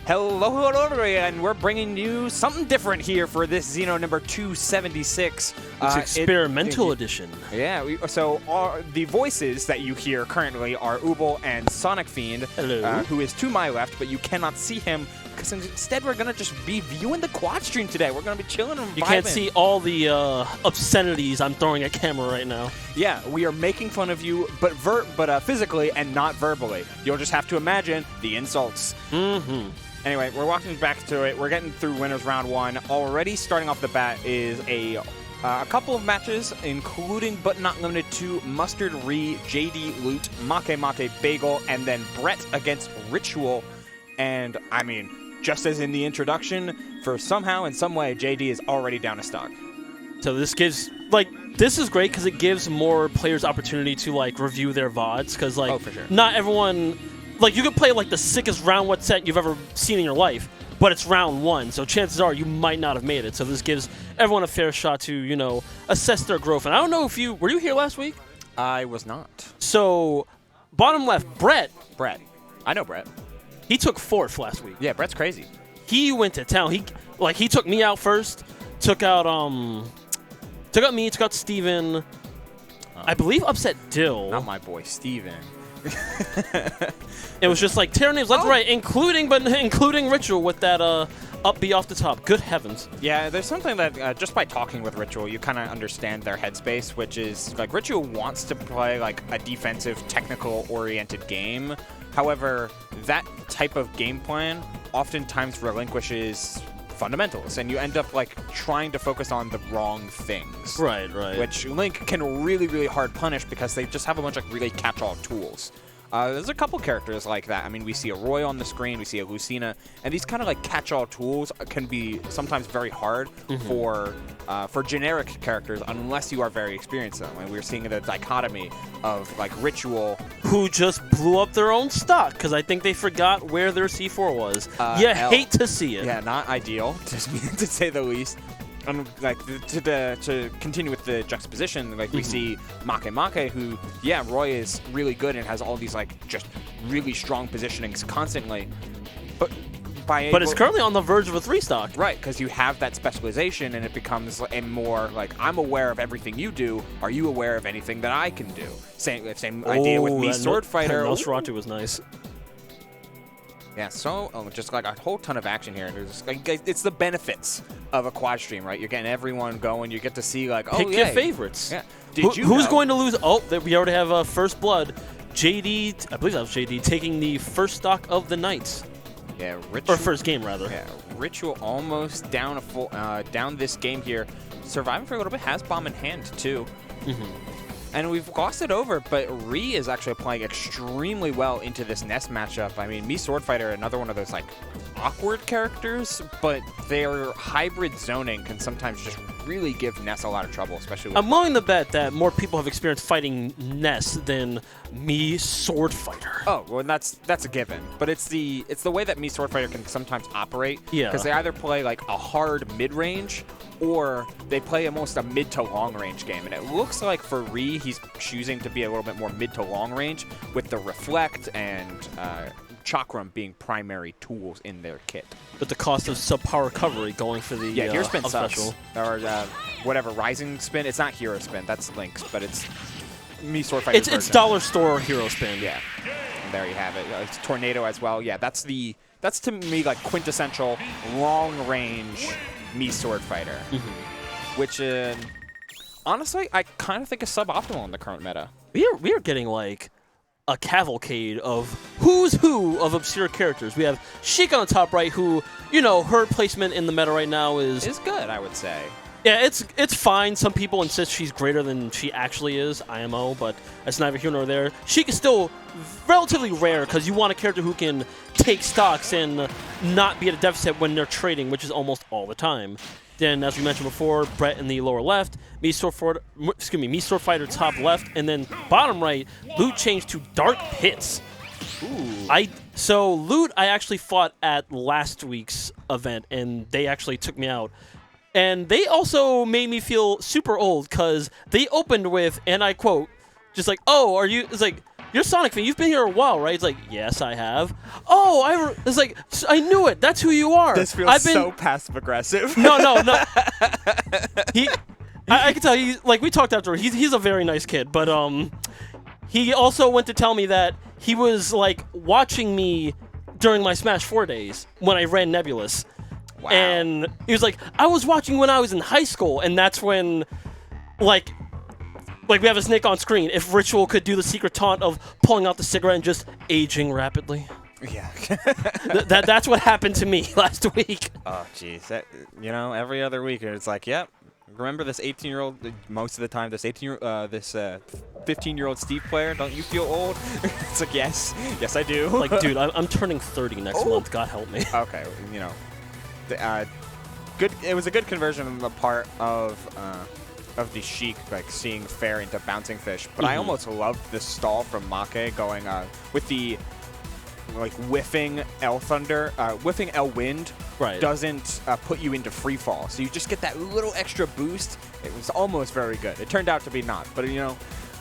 Hello, and we're bringing you something different here for this Xeno number 276. It's experimental edition. Yeah, the voices that you hear currently are Ubel and Sonic Fiend, who is to my left, but you cannot see him because instead we're going to just be viewing the quad stream today. We're going to be chilling and vibing. You can't see all the obscenities I'm throwing at camera right now. Yeah, we are making fun of you, but physically and not verbally. You'll just have to imagine the insults. Mm-hmm. Anyway, we're walking back to it. We're getting through winners round 1. Already starting off the bat is a couple of matches, including but not limited to Mustard, Ree, JD, Loot, Make, Bagel, and then Brett against Ritual. And, I mean, just as in the introduction, for somehow, in some way, JD is already down a stock. So this gives, this is great because it gives more players opportunity to, review their VODs. Because, oh, for sure. Not everyone... you could play, the sickest round 1 set you've ever seen in your life, but it's round 1, so chances are you might not have made it. So this gives everyone a fair shot to, assess their growth. And I don't know if were you here last week? I was not. So, bottom left, Brett. I know Brett. He took 4th last week. Yeah, Brett's crazy. He went to town. He took me out first, took out me, took out Steven. I believe upset Dill. Not my boy, Steven. It was just tear names left and right, including Ritual with that up B off the top. Good heavens. Yeah, there's something that just by talking with Ritual, you kind of understand their headspace, which is Ritual wants to play a defensive, technical-oriented game. However, that type of game plan oftentimes relinquishes fundamentals, and you end up trying to focus on the wrong things. Right. Which Link can really, really hard punish because they just have a bunch of really catch-all tools. There's a couple characters like that. I mean, we see a Roy on the screen, we see a Lucina, and these kind of catch-all tools can be sometimes very hard for generic characters unless you are very experienced in them. And we're seeing the dichotomy of Ritual, who just blew up their own stock because I think they forgot where their C4 was. Hate to see it. Yeah, not ideal, to say the least. And to continue with the juxtaposition, we see Make, who, Roy is really good and has all these just really strong positionings constantly, but it's currently on the verge of a 3 stock. Right, because you have that specialization, and it becomes a more I'm aware of everything you do. Are you aware of anything that I can do? Same idea with me, Sword Fighter. Nosferatu was nice. Yeah, so just a whole ton of action here. It's the benefits of a quad stream, right? You're getting everyone going. You get to see pick your favorites. Yeah. Who's going to lose? Oh, we already have First Blood. JD, I believe that was JD, taking the first stock of the night. Yeah, Ritual. Or first game rather. Yeah, Ritual almost down down this game here, surviving for a little bit. Has bomb in hand too. And we've glossed it over, but Ree is actually playing extremely well into this Ness matchup. I mean, Sword Fighter, another one of those awkward characters, but their hybrid zoning can sometimes just really give Ness a lot of trouble, especially with... I'm willing to bet that more people have experienced fighting Ness than Sword Fighter. Oh, well, that's a given. But it's the way that Sword Fighter can sometimes operate. Yeah. Because they either play a hard mid-range, or they play almost a mid to long range game. And it looks like for Ree, he's choosing to be a little bit more mid to long range with the Reflect and Chakram being primary tools in their kit. But the cost of subpar recovery going for the Hero Spin sucks. special. Or whatever, Rising Spin. It's not Hero Spin, that's Link's, but it's Sword Fighter's It's Dollar Store Hero Spin. Yeah, and there you have it. It's Tornado as well. Yeah, that's to me quintessential long range Sword Fighter, which honestly I kind of think is suboptimal in the current meta. We are getting a cavalcade of who's who of obscure characters. We have Sheik on the top right, who, her placement in the meta right now is good, I would say. Yeah, it's fine. Some people insist she's greater than she actually is, IMO, but that's neither here nor there. Sheik is still relatively rare because you want a character who can take stocks and not be at a deficit when they're trading, which is almost all the time. Then, as we mentioned before, Brett in the lower left, Sword Fighter top left, and then bottom right, Loot changed to Dark Pits. Ooh. So Loot, I actually fought at last week's event, and they actually took me out. And they also made me feel super old because they opened with, and I quote, just oh, are you? It's you're Sonic fan. You've been here a while, right? It's like, yes, I have. Oh, it's like, I knew it. That's who you are. This feels so passive-aggressive. No. I can tell you, like, we talked after. He's a very nice kid, but he also went to tell me that he was, like, watching me during my Smash 4 days when I ran Nebulous. Wow. And he was like, I was watching when I was in high school, and that's when, like we have a snake on screen. If Ritual could do the secret taunt of pulling out the cigarette and just aging rapidly. Yeah. That's what happened to me last week. Oh, jeez. Every other week, it's like, yep. Remember this 18-year-old? Most of the time, this 15-year-old Steve player. Don't you feel old? It's like, yes, I do. Like, dude, I'm turning 30 next month. God help me. Okay, good. It was a good conversion on the part of the Sheik, like seeing Fair into bouncing fish. But I almost loved the stall from Make going with the like whiffing L Thunder, whiffing L Wind. Right. Doesn't put you into free fall, so you just get that little extra boost. It was almost very good. It turned out to be not, but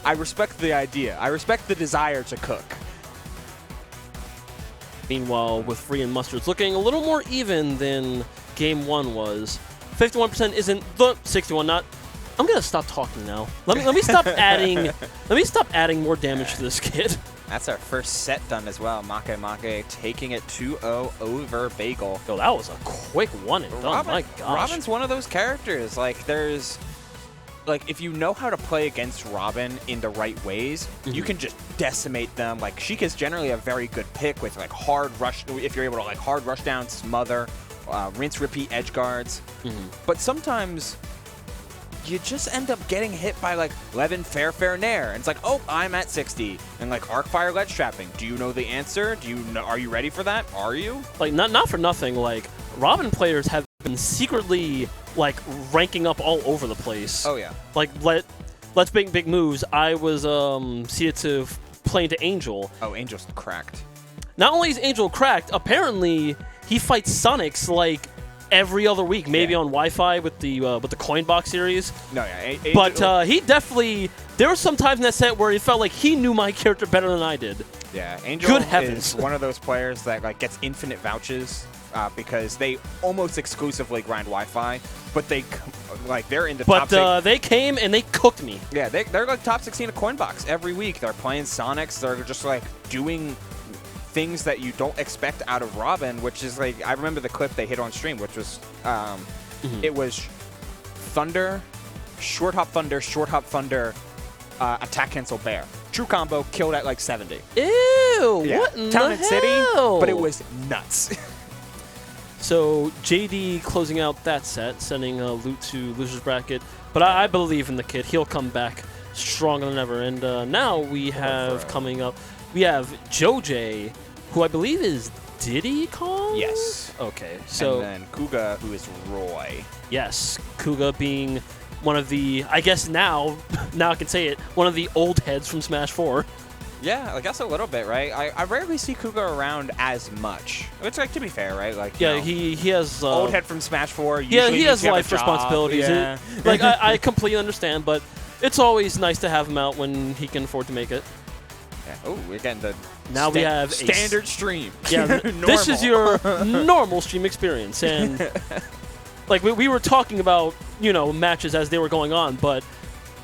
I respect the idea. I respect the desire to cook. Meanwhile, with Free and Mustard's looking a little more even than Game 1 was. 51% isn't the 61. Not. I'm gonna stop talking now. Let me stop adding. Let me stop adding more damage to this kid. That's our first set done as well. Make taking it 2-0 over Bagel. Yo, that was a quick one and done. My gosh. Robin's one of those characters. Like, if you know how to play against Robin in the right ways, you can just decimate them. Like, Sheik is generally a very good pick with, like, hard rush. If you're able to, like, hard rush down, smother, rinse, repeat edge guards. But sometimes you just end up getting hit by, like, Levin Fair Nair. And it's like, oh, I'm at 60. And, like, Arcfire ledge trapping. Do you know the answer? Are you ready for that? Are you? Like, not for nothing, like, Robin players have been secretly, like, ranking up all over the place. Oh, yeah. Like, let's make big moves. I was seated to play into Angel. Oh, Angel's cracked. Not only is Angel cracked, apparently he fights Sonics, like, every other week, maybe on Wi-Fi with the Coin Box series. No, yeah. But he definitely, there were some times in that set where he felt like he knew my character better than I did. Yeah, Angel Good heavens. is one of those players that like gets infinite vouches because they almost exclusively grind Wi-Fi, but they're in the top. But they came and they cooked me. Yeah, they're like top 16 of Coin Box every week. They're playing Sonics. They're just like doing things that you don't expect out of Robin, which is like, I remember the clip they hit on stream, which was, it was Thunder, short hop Thunder, attack cancel Bear. True combo, killed at like 70. Ew, Yeah. what in Town the and City, hell? but it was nuts. So JD closing out that set, sending Loot to loser's bracket. But I believe in the kid. He'll come back stronger than ever. And now we have coming up, we have Joj, who I believe is Diddy Kong? Yes. Okay, so... And then Kuga, who is Roy. Yes, Kuga being one of the, I guess now I can say it, one of the old heads from Smash 4. Yeah, I guess a little bit, right? I rarely see Kuga around as much. It's like, to be fair, right? Like, yeah, he has... old head from Smash 4. Yeah, he has life responsibilities. Yeah. Like, I completely understand, but it's always nice to have him out when he can afford to make it. Yeah. Oh, we're getting the now we have standard stream. Yeah, this is your normal stream experience, and like we were talking about, matches as they were going on, but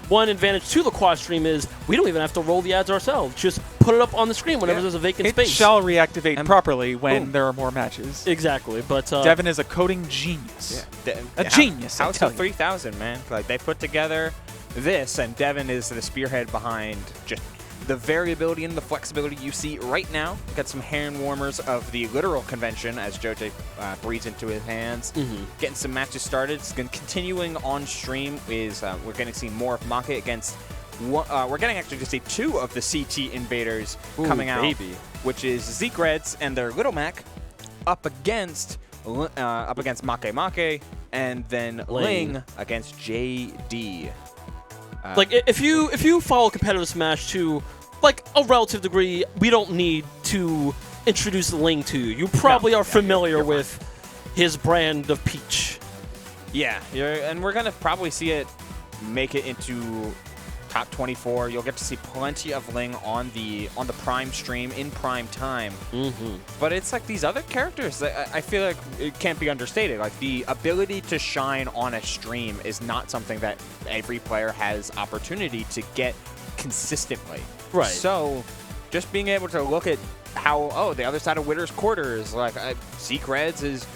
one advantage to the quad stream is we don't even have to roll the ads ourselves. Just put it up on the screen whenever there's a vacant space. It shall reactivate properly when there are more matches. Exactly, but Devin is a coding genius. Yeah. A genius. House of 3000, man. Like they put together this, and Devin is the spearhead behind just the variability and the flexibility you see right now. Got some hand warmers of the literal convention as JJ breathes into his hands. Getting some matches started. It's continuing on stream is we're going to see more of Make against we're getting actually to see two of the CT invaders coming out, which is Zeke Reds and their Little Mac up against Make, and then Ling against JD. Like if you follow competitive Smash to like a relative degree, we don't need to introduce Ling to you. You probably are familiar with his brand of Peach. Yeah, and we're gonna probably see it make it into top 24. You'll get to see plenty of Ling on the Prime stream in prime time. But it's like these other characters that I feel like it can't be understated. Like the ability to shine on a stream is not something that every player has opportunity to get consistently. Right. So just being able to look at how, the other side of Witter's quarters, like Zeke Reds is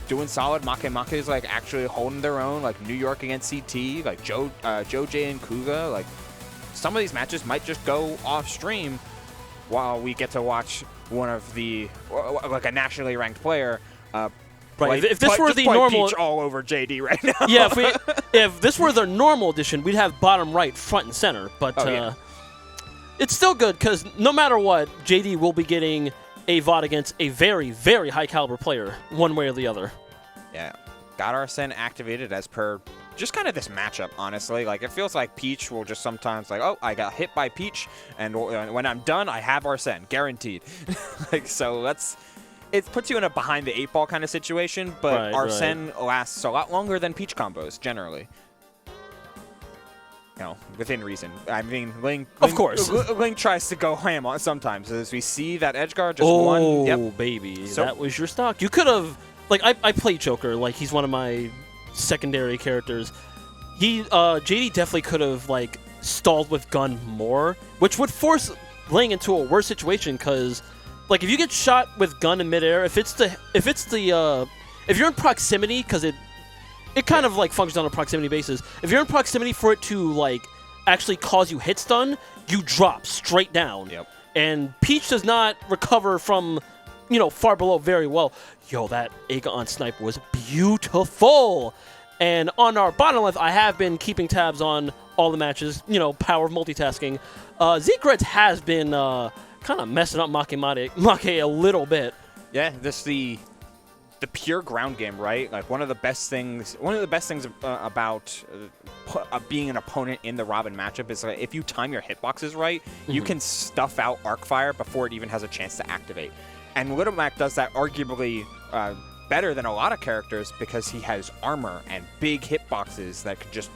doing solid. Make is like actually holding their own. Like New York against CT, like Joe J and Kuga. Like some of these matches might just go off stream while we get to watch one of the like a nationally ranked player. Right. If this were the normal, Peach all over JD right now. Yeah. If this were the normal edition, we'd have bottom right, front and center. But it's still good because no matter what, JD will be getting a VOD against a very, very high caliber player, one way or the other. Yeah. Got Arsene activated as per just kind of this matchup, honestly. Like, it feels like Peach will just sometimes like, oh, I got hit by Peach, and when I'm done, I have Arsene, guaranteed. Like, so it puts you in a behind the 8 ball kind of situation, but Arsene lasts a lot longer than Peach combos, generally. You know, within reason. I mean, Ling, of course. Ling tries to go ham on sometimes. As we see that edge guard just one. Yep. Baby. So, that was your stock. You could have, like, I play Joker. Like, he's one of my secondary characters. JD definitely could have, like, stalled with gun more, which would force Ling into a worse situation because, like, if you get shot with gun in midair, if you're in proximity, because it kind of like functions on a proximity basis. If you're in proximity for it to like actually cause you hit stun, you drop straight down. Yep. And Peach does not recover from, far below very well. Yo, that Ega on snipe was beautiful. And on our bottom left, I have been keeping tabs on all the matches, power of multitasking. Zeke Reds has been kind of messing up Make a little bit. Yeah, the pure ground game, right? Like one of the best things about being an opponent in the Robin matchup is like if you time your hitboxes right, you can stuff out Arcfire before it even has a chance to activate. And Little Mac does that arguably better than a lot of characters because he has armor and big hitboxes that could just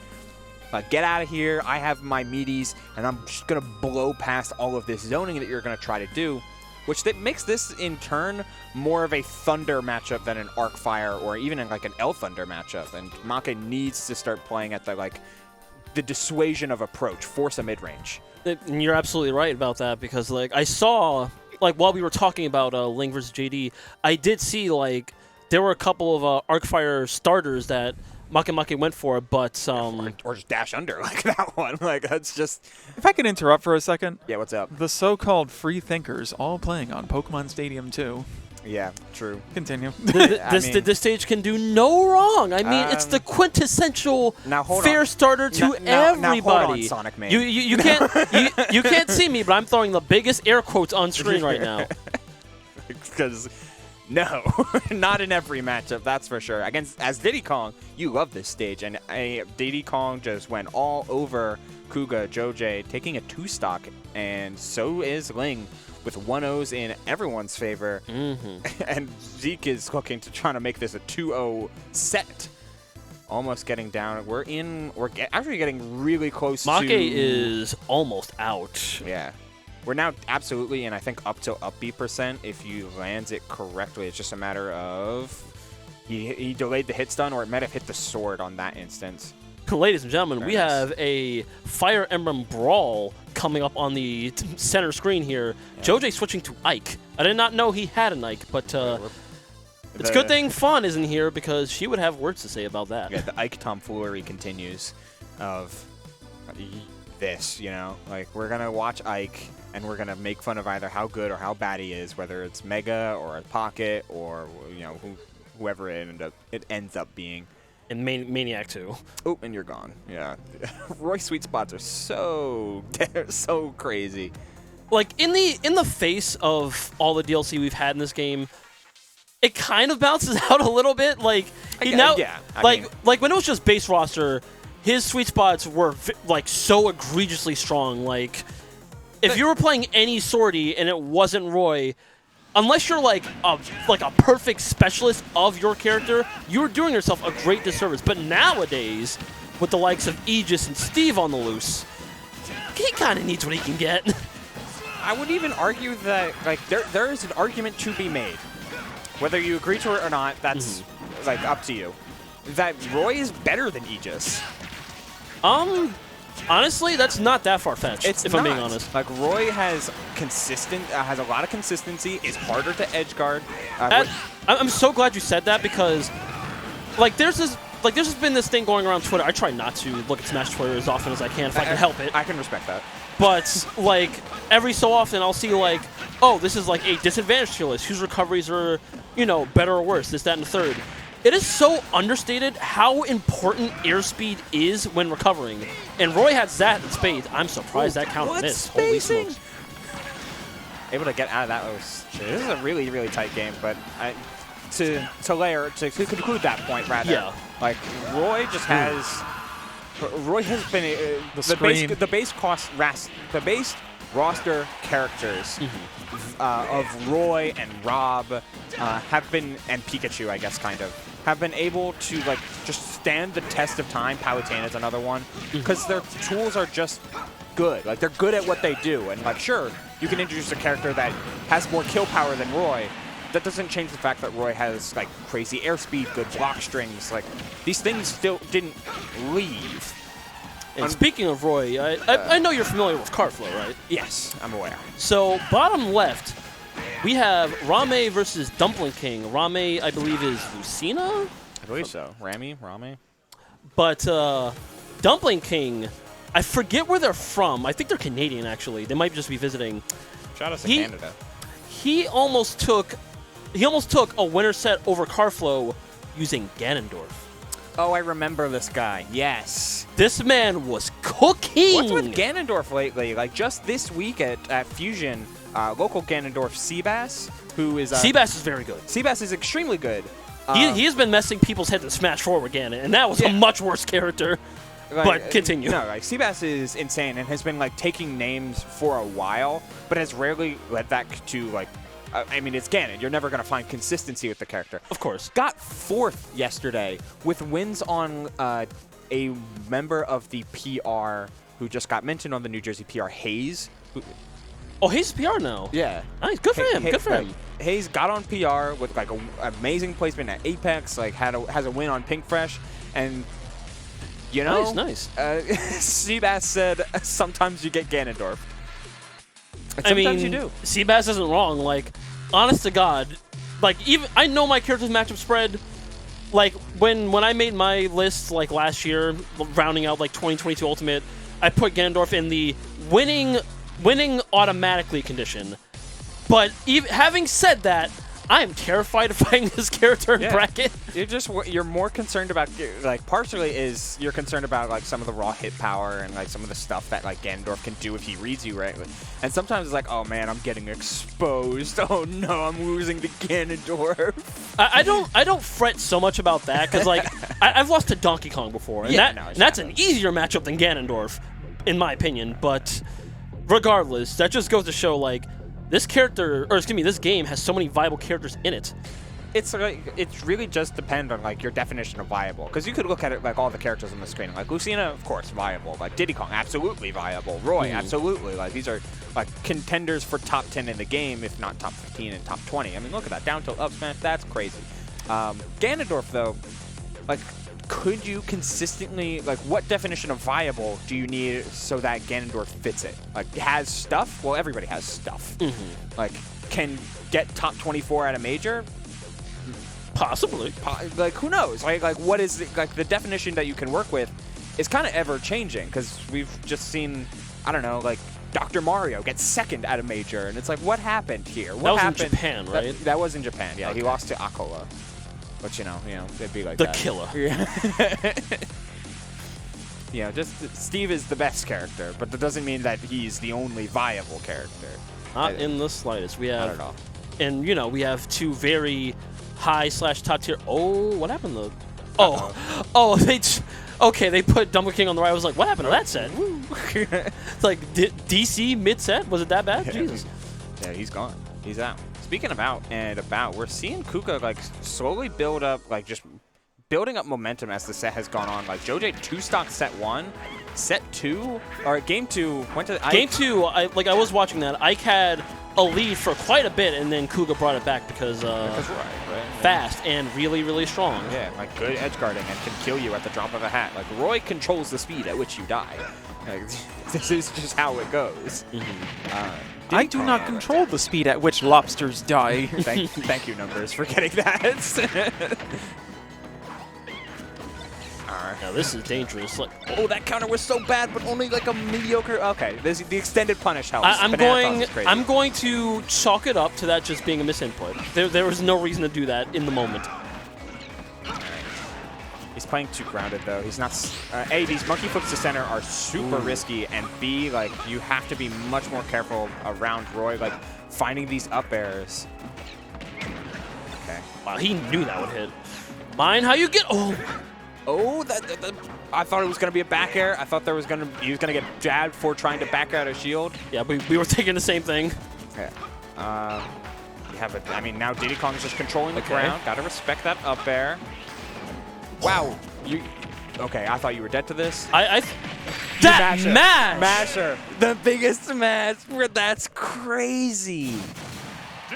get out of here. I have my meaties, and I'm just gonna blow past all of this zoning that you're gonna try to do. Which makes this, in turn, more of a Thunder matchup than an Arcfire or even like an L Thunder matchup. And Make needs to start playing at the dissuasion of approach, force a mid-range. And you're absolutely right about that because, like, I saw, like, while we were talking about Ling versus JD, I did see, like, there were a couple of Arcfire starters that Make went for, but or just dash under like that one. Like that's just. If I could interrupt for a second. Yeah, what's up? The so-called free thinkers all playing on Pokemon Stadium 2. Yeah, true. Continue. This stage can do no wrong. I mean, it's the quintessential fair starter to everybody. Now hold on, Sonic Man. You can't you can't see me, but I'm throwing the biggest air quotes on screen right now. Because. No, not in every matchup, that's for sure. As Diddy Kong, you love this stage, and Diddy Kong just went all over Kuga, Joj, taking a 2-stock, and so is Ling, with 1-0s in everyone's favor. And Zeke is looking to try to make this a 2-0 set. Almost getting down. We're actually getting really close to... Make is almost out. Yeah. We're now absolutely, and I think up to up B % if you lands it correctly. It's just a matter of he delayed the hit stun, or it might have hit the sword on that instance. Ladies and gentlemen, we have a Fire Emblem Brawl coming up on the center screen here. Yeah. Joj switching to Ike. I did not know he had an Ike, but it's a good thing Fawn isn't here because she would have words to say about that. Yeah, the Ike tomfoolery continues of this, like we're going to watch Ike and we're going to make fun of either how good or how bad he is, whether it's Mega or a Pocket or, whoever it ends up being. And Maniac too. Oh, and you're gone. Yeah. Roy sweet spots are so crazy. Like in the face of all the DLC we've had in this game, it kind of bounces out a little bit. Like when it was just base roster, his sweet spots were like so egregiously strong. Like if you were playing any sortie and it wasn't Roy, unless you're like a perfect specialist of your character, you were doing yourself a great disservice. But nowadays, with the likes of Aegis and Steve on the loose, he kind of needs what he can get. I would even argue that like there is an argument to be made, whether you agree to it or not. That's like up to you. That Roy is better than Aegis. Honestly, that's not that far-fetched, if I'm being honest. Like, Roy has a lot of consistency, is harder to edge guard. I'm so glad you said that because, like, there's just been this thing going around Twitter. I try not to look at Smash Twitter as often as I can if I can help it. I can respect that. But, like, every so often I'll see, like, oh, this is, like, a disadvantaged tier list. Whose recoveries are, you know, better or worse, this, that, and the third. It is so understated how important airspeed is when recovering. And Roy has that in spades. I'm surprised that counter missed. Holy smokes. Able to get out of that. This is a really, really tight game. But to conclude that point, rather, like, Roy just has... Roy has been... the base roster characters of Roy and Rob have been, and Pikachu, I guess, kind of, have been able to, like, just stand the test of time. Palutena is another one, because their tools are just good. Like, they're good at what they do. And, like, sure, you can introduce a character that has more kill power than Roy. That doesn't change the fact that Roy has, like, crazy airspeed, good block strings. Like, these things still didn't leave. And speaking of Roy, I know you're familiar with Carflow, right? Yes, I'm aware. So, bottom left, we have Rame versus Dumpling King. Rame, I believe, is Lucina? I believe so. Rame? But Dumpling King, I forget where they're from. I think they're Canadian, actually. They might just be visiting. Shout out to Canada. He almost took a winner set over Carflow using Ganondorf. Oh, I remember this guy. Yes. This man was cooking. What's with Ganondorf lately? Like, just this week at Fusion, local Ganondorf Seabass, who is... Seabass is very good. Seabass is extremely good. He has been messing people's heads in Smash 4 with Ganon, and that was a much worse character. Like, but continue. No, like, Seabass is insane and has been, like, taking names for a while, but has rarely led that to, like... I mean, it's Ganon. You're never going to find consistency with the character. Of course. Got 4th yesterday with wins on a member of the PR who just got mentioned on the New Jersey PR, Hayes. Oh, Hayes is PR now? Yeah. Nice. Good for him. Good for him. Hayes got on PR with, like, an amazing placement at Apex, like, has a win on Pink Fresh, and, you know... Nice. Seabass said, sometimes you get Ganondorf. I mean, you do. Seabass isn't wrong. Like, honest to God, like, even I know my character's matchup spread. Like, when I made my list, like, last year, rounding out, like, 2022 Ultimate, I put Ganondorf in the winning automatically condition. But having said that, I am terrified of fighting this character in bracket. You're more concerned about, like, partially is you're concerned about, like, some of the raw hit power and, like, some of the stuff that, like, Ganondorf can do if he reads you right. And sometimes it's like, oh man, I'm getting exposed. Oh no, I'm losing to Ganondorf. I don't fret so much about that because, like, I've lost to Donkey Kong before, and that's an easier matchup than Ganondorf, in my opinion. But regardless, that just goes to show, like, this game has so many viable characters in it. It's really just depend on, like, your definition of viable. Because you could look at it like all the characters on the screen. Like, Lucina, of course, viable. Like, Diddy Kong, absolutely viable. Roy, absolutely. Like, these are, like, contenders for top 10 in the game, if not top 15 and top 20. I mean, look at that. Down tilt up smash, that's crazy. Ganondorf, though, like, could you consistently, like, what definition of viable do you need so that Ganondorf fits it? Like, has stuff? Well, everybody has stuff. Like, can get top 24 at a major? Possibly. Like, who knows? Like, what is it, like, the definition that you can work with is kind of ever changing because we've just seen, I don't know, like, Dr. Mario get 2nd at a major, and it's like, what happened here? What happened? That was in Japan, right? That was in Japan. Yeah, okay. He lost to Akola. But, you know, it'd be like the that. Killer. You know, just Steve is the best character, but that doesn't mean that he's the only viable character. Not in the slightest. We have, not at all. And, you know, we have two very high/top tier. Oh, what happened to? They put Dumpling King on the right. I was like, what happened to that set? It's like DC mid set. Was it that bad? Jesus. Yeah, he's gone. He's out. Speaking of out and about, we're seeing Kuka, like, slowly build up, like, just building up momentum as the set has gone on. Like Joj 2-stock set 1, set 2, or game 2 went to game 2. I was watching that. Ike had a lead for quite a bit, and then Kuga brought it back because right? fast and really, really strong. Yeah, like good edge guarding and can kill you at the drop of a hat. Like Roy controls the speed at which you die. Like, this is just how it goes. I do not control the speed at which lobsters die. Thank you, Numbers, for getting that. Now this is dangerous. Like, oh, that counter was so bad, but only like a mediocre. Okay, the extended punish helps. I'm going to chalk it up to that just being a misinput. There was no reason to do that in the moment. He's playing too grounded though. He's not. A, these monkey flips to center are super risky, and B, like you have to be much more careful around Roy, like finding these up airs. Okay. Wow, he knew that would hit. Mine, how you get? Oh, I thought it was going to be a back air. I thought he was going to get jabbed for trying to back out a shield. Yeah, we were thinking the same thing. Okay. You have it. I mean, now Diddy Kong is just controlling the ground. Got to respect that up air. Wow. Okay, I thought you were dead to this. That Masher. The biggest smash. That's crazy.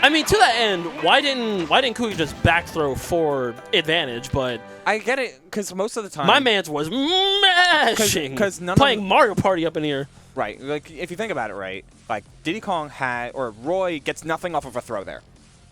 I mean, to that end, why didn't Kuga just back throw for advantage? But I get it, because most of the time my man's was mashing, playing Mario Party up in here. Right, like if you think about it, right, like Diddy Kong Roy gets nothing off of a throw there.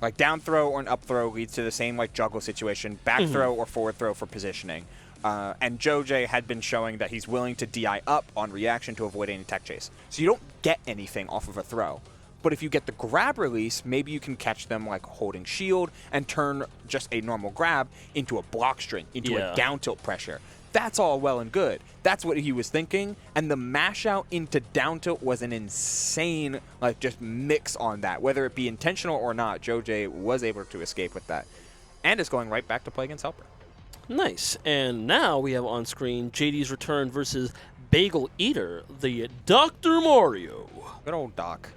Like down throw or an up throw leads to the same like juggle situation, back throw or forward throw for positioning. And Joj had been showing that he's willing to DI up on reaction to avoid any tech chase. So you don't get anything off of a throw. But if you get the grab release, maybe you can catch them like holding shield and turn just a normal grab into a block string, into a down tilt pressure. That's all well and good. That's what he was thinking. And the mash out into down tilt was an insane like just mix on that. Whether it be intentional or not, Joj was able to escape with that. And is going right back to play against Helper. Nice. And now we have on screen JD's return versus Bagel Eater, the Dr. Mario. Good old Doc.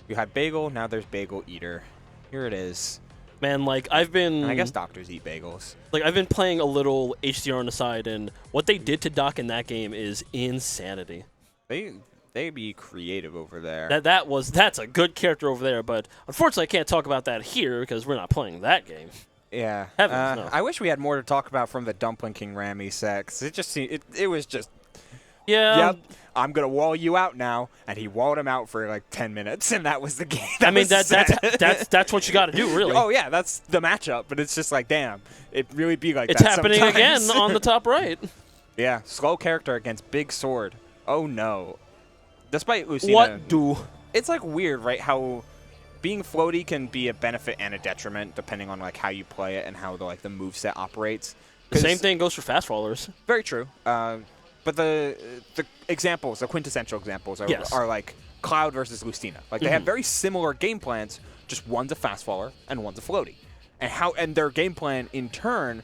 You had Bagel, now there's Bagel Eater. Here it is. Man, like I guess doctors eat bagels. Like I've been playing a little HDR on the side, and what they did to Doc in that game is insanity. They be creative over there. That's a good character over there, but unfortunately I can't talk about that here because we're not playing that game. Yeah. Heavens, no. I wish we had more to talk about from the Dumpling King Rami sex. It just seemed, it was just. Yeah. Yep. I'm gonna wall you out now, and he walled him out for like 10 minutes, and that was the game. That's what you got to do, really. Oh yeah, that's the matchup. But it's just like, damn, it really be like it's that. It's happening again on the top right. Yeah, slow character against big sword. Oh no. Despite Lucina. What do? It's like weird, right? How being floaty can be a benefit and a detriment depending on like how you play it and how the moveset operates. The same thing goes for fast fallers. Very true. But the examples, the quintessential examples, are like Cloud versus Lucina. Like they have very similar game plans, just one's a fast faller and one's a floaty. And their game plan in turn,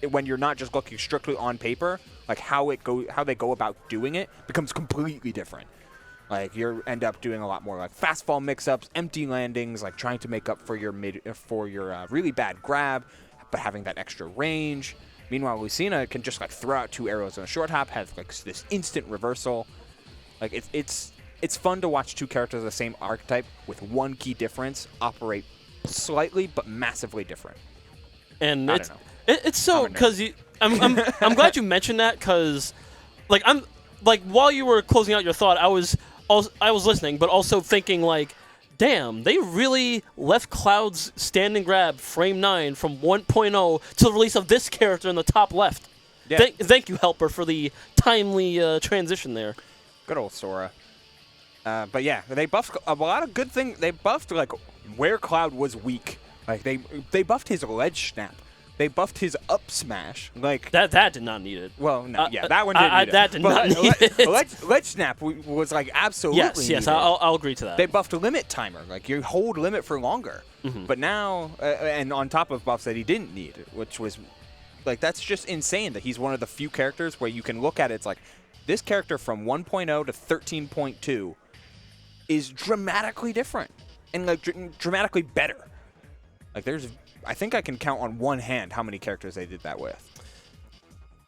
when you're not just looking strictly on paper, like how they go about doing it becomes completely different. Like you end up doing a lot more like fast fall mix-ups, empty landings, like trying to make up for your really bad grab, but having that extra range. Meanwhile, Lucina can just like throw out 2 arrows on a short hop, has like this instant reversal. Like it's fun to watch 2 characters of the same archetype with one key difference operate slightly but massively different. And it's so because I'm glad you mentioned that because like while you were closing out your thought, I was listening, but also thinking like, damn, they really left Cloud's stand and grab frame 9 from 1.0 to the release of this character in the top left. Yeah. Thank you, Helper, for the timely transition there. Good old Sora. But yeah, they buffed a lot of good things. They buffed like where Cloud was weak. Like they buffed his ledge snap. They buffed his up smash. Like that did not need it. Well, no, that one didn't need it. That did not need it. Ledge snap was like absolutely yes, I'll agree to that. They buffed limit timer. Like you hold limit for longer. But now, and on top of buffs that he didn't need, which was like that's just insane that he's one of the few characters where you can look at it. It's like this character from 1.0 to 13.2 is dramatically different and like dramatically better. Like I think I can count on one hand how many characters they did that with.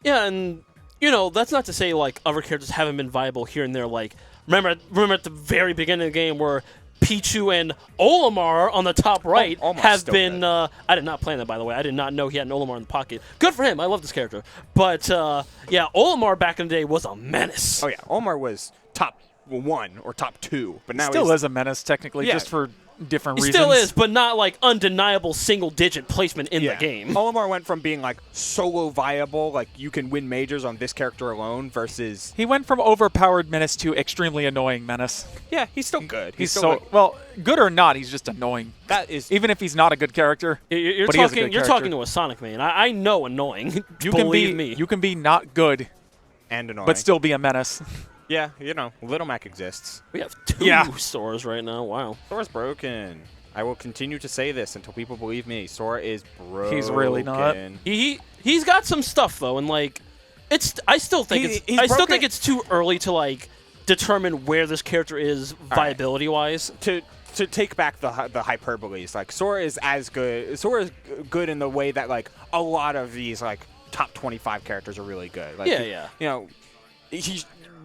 Yeah, and you know that's not to say like other characters haven't been viable here and there. Like remember at the very beginning of the game where Pichu and Olimar on the top right Olimar's have still been. good. I did not plan that, by the way. I did not know he had an Olimar in the pocket. Good for him. I love this character. But yeah, Olimar back in the day was a menace. Oh yeah, Omar was top 1 or top 2, but now Still he's is a menace, technically, Yeah. just for different He reasons. still is, but not like undeniable single-digit placement in the game. Olimar went from being like solo viable, like you can win majors on this character alone, versus He went from overpowered menace to extremely annoying menace. yeah, he's still good. He's still so good. well, good or not, he's just annoying. That is Even if he's not a good character. You're but he is a talking. good You're character. talking to a Sonic man. I know annoying. You can Believe be me. you can be not good, and annoying, but still be a menace. yeah, you know, Little Mac exists. We have 2 Yeah. stores right now. Wow. Sora's broken. I will continue to say this until people believe me. Sora is broken. He's really not. He's got some stuff though, and like it's. I still think He's I still broken. think it's too early to like determine where this character is viability wise. To take back the hyperboles, like Sora is as good. Sora is good in the way that like a lot of these like top 25 characters are really good. Like, Yeah. You know,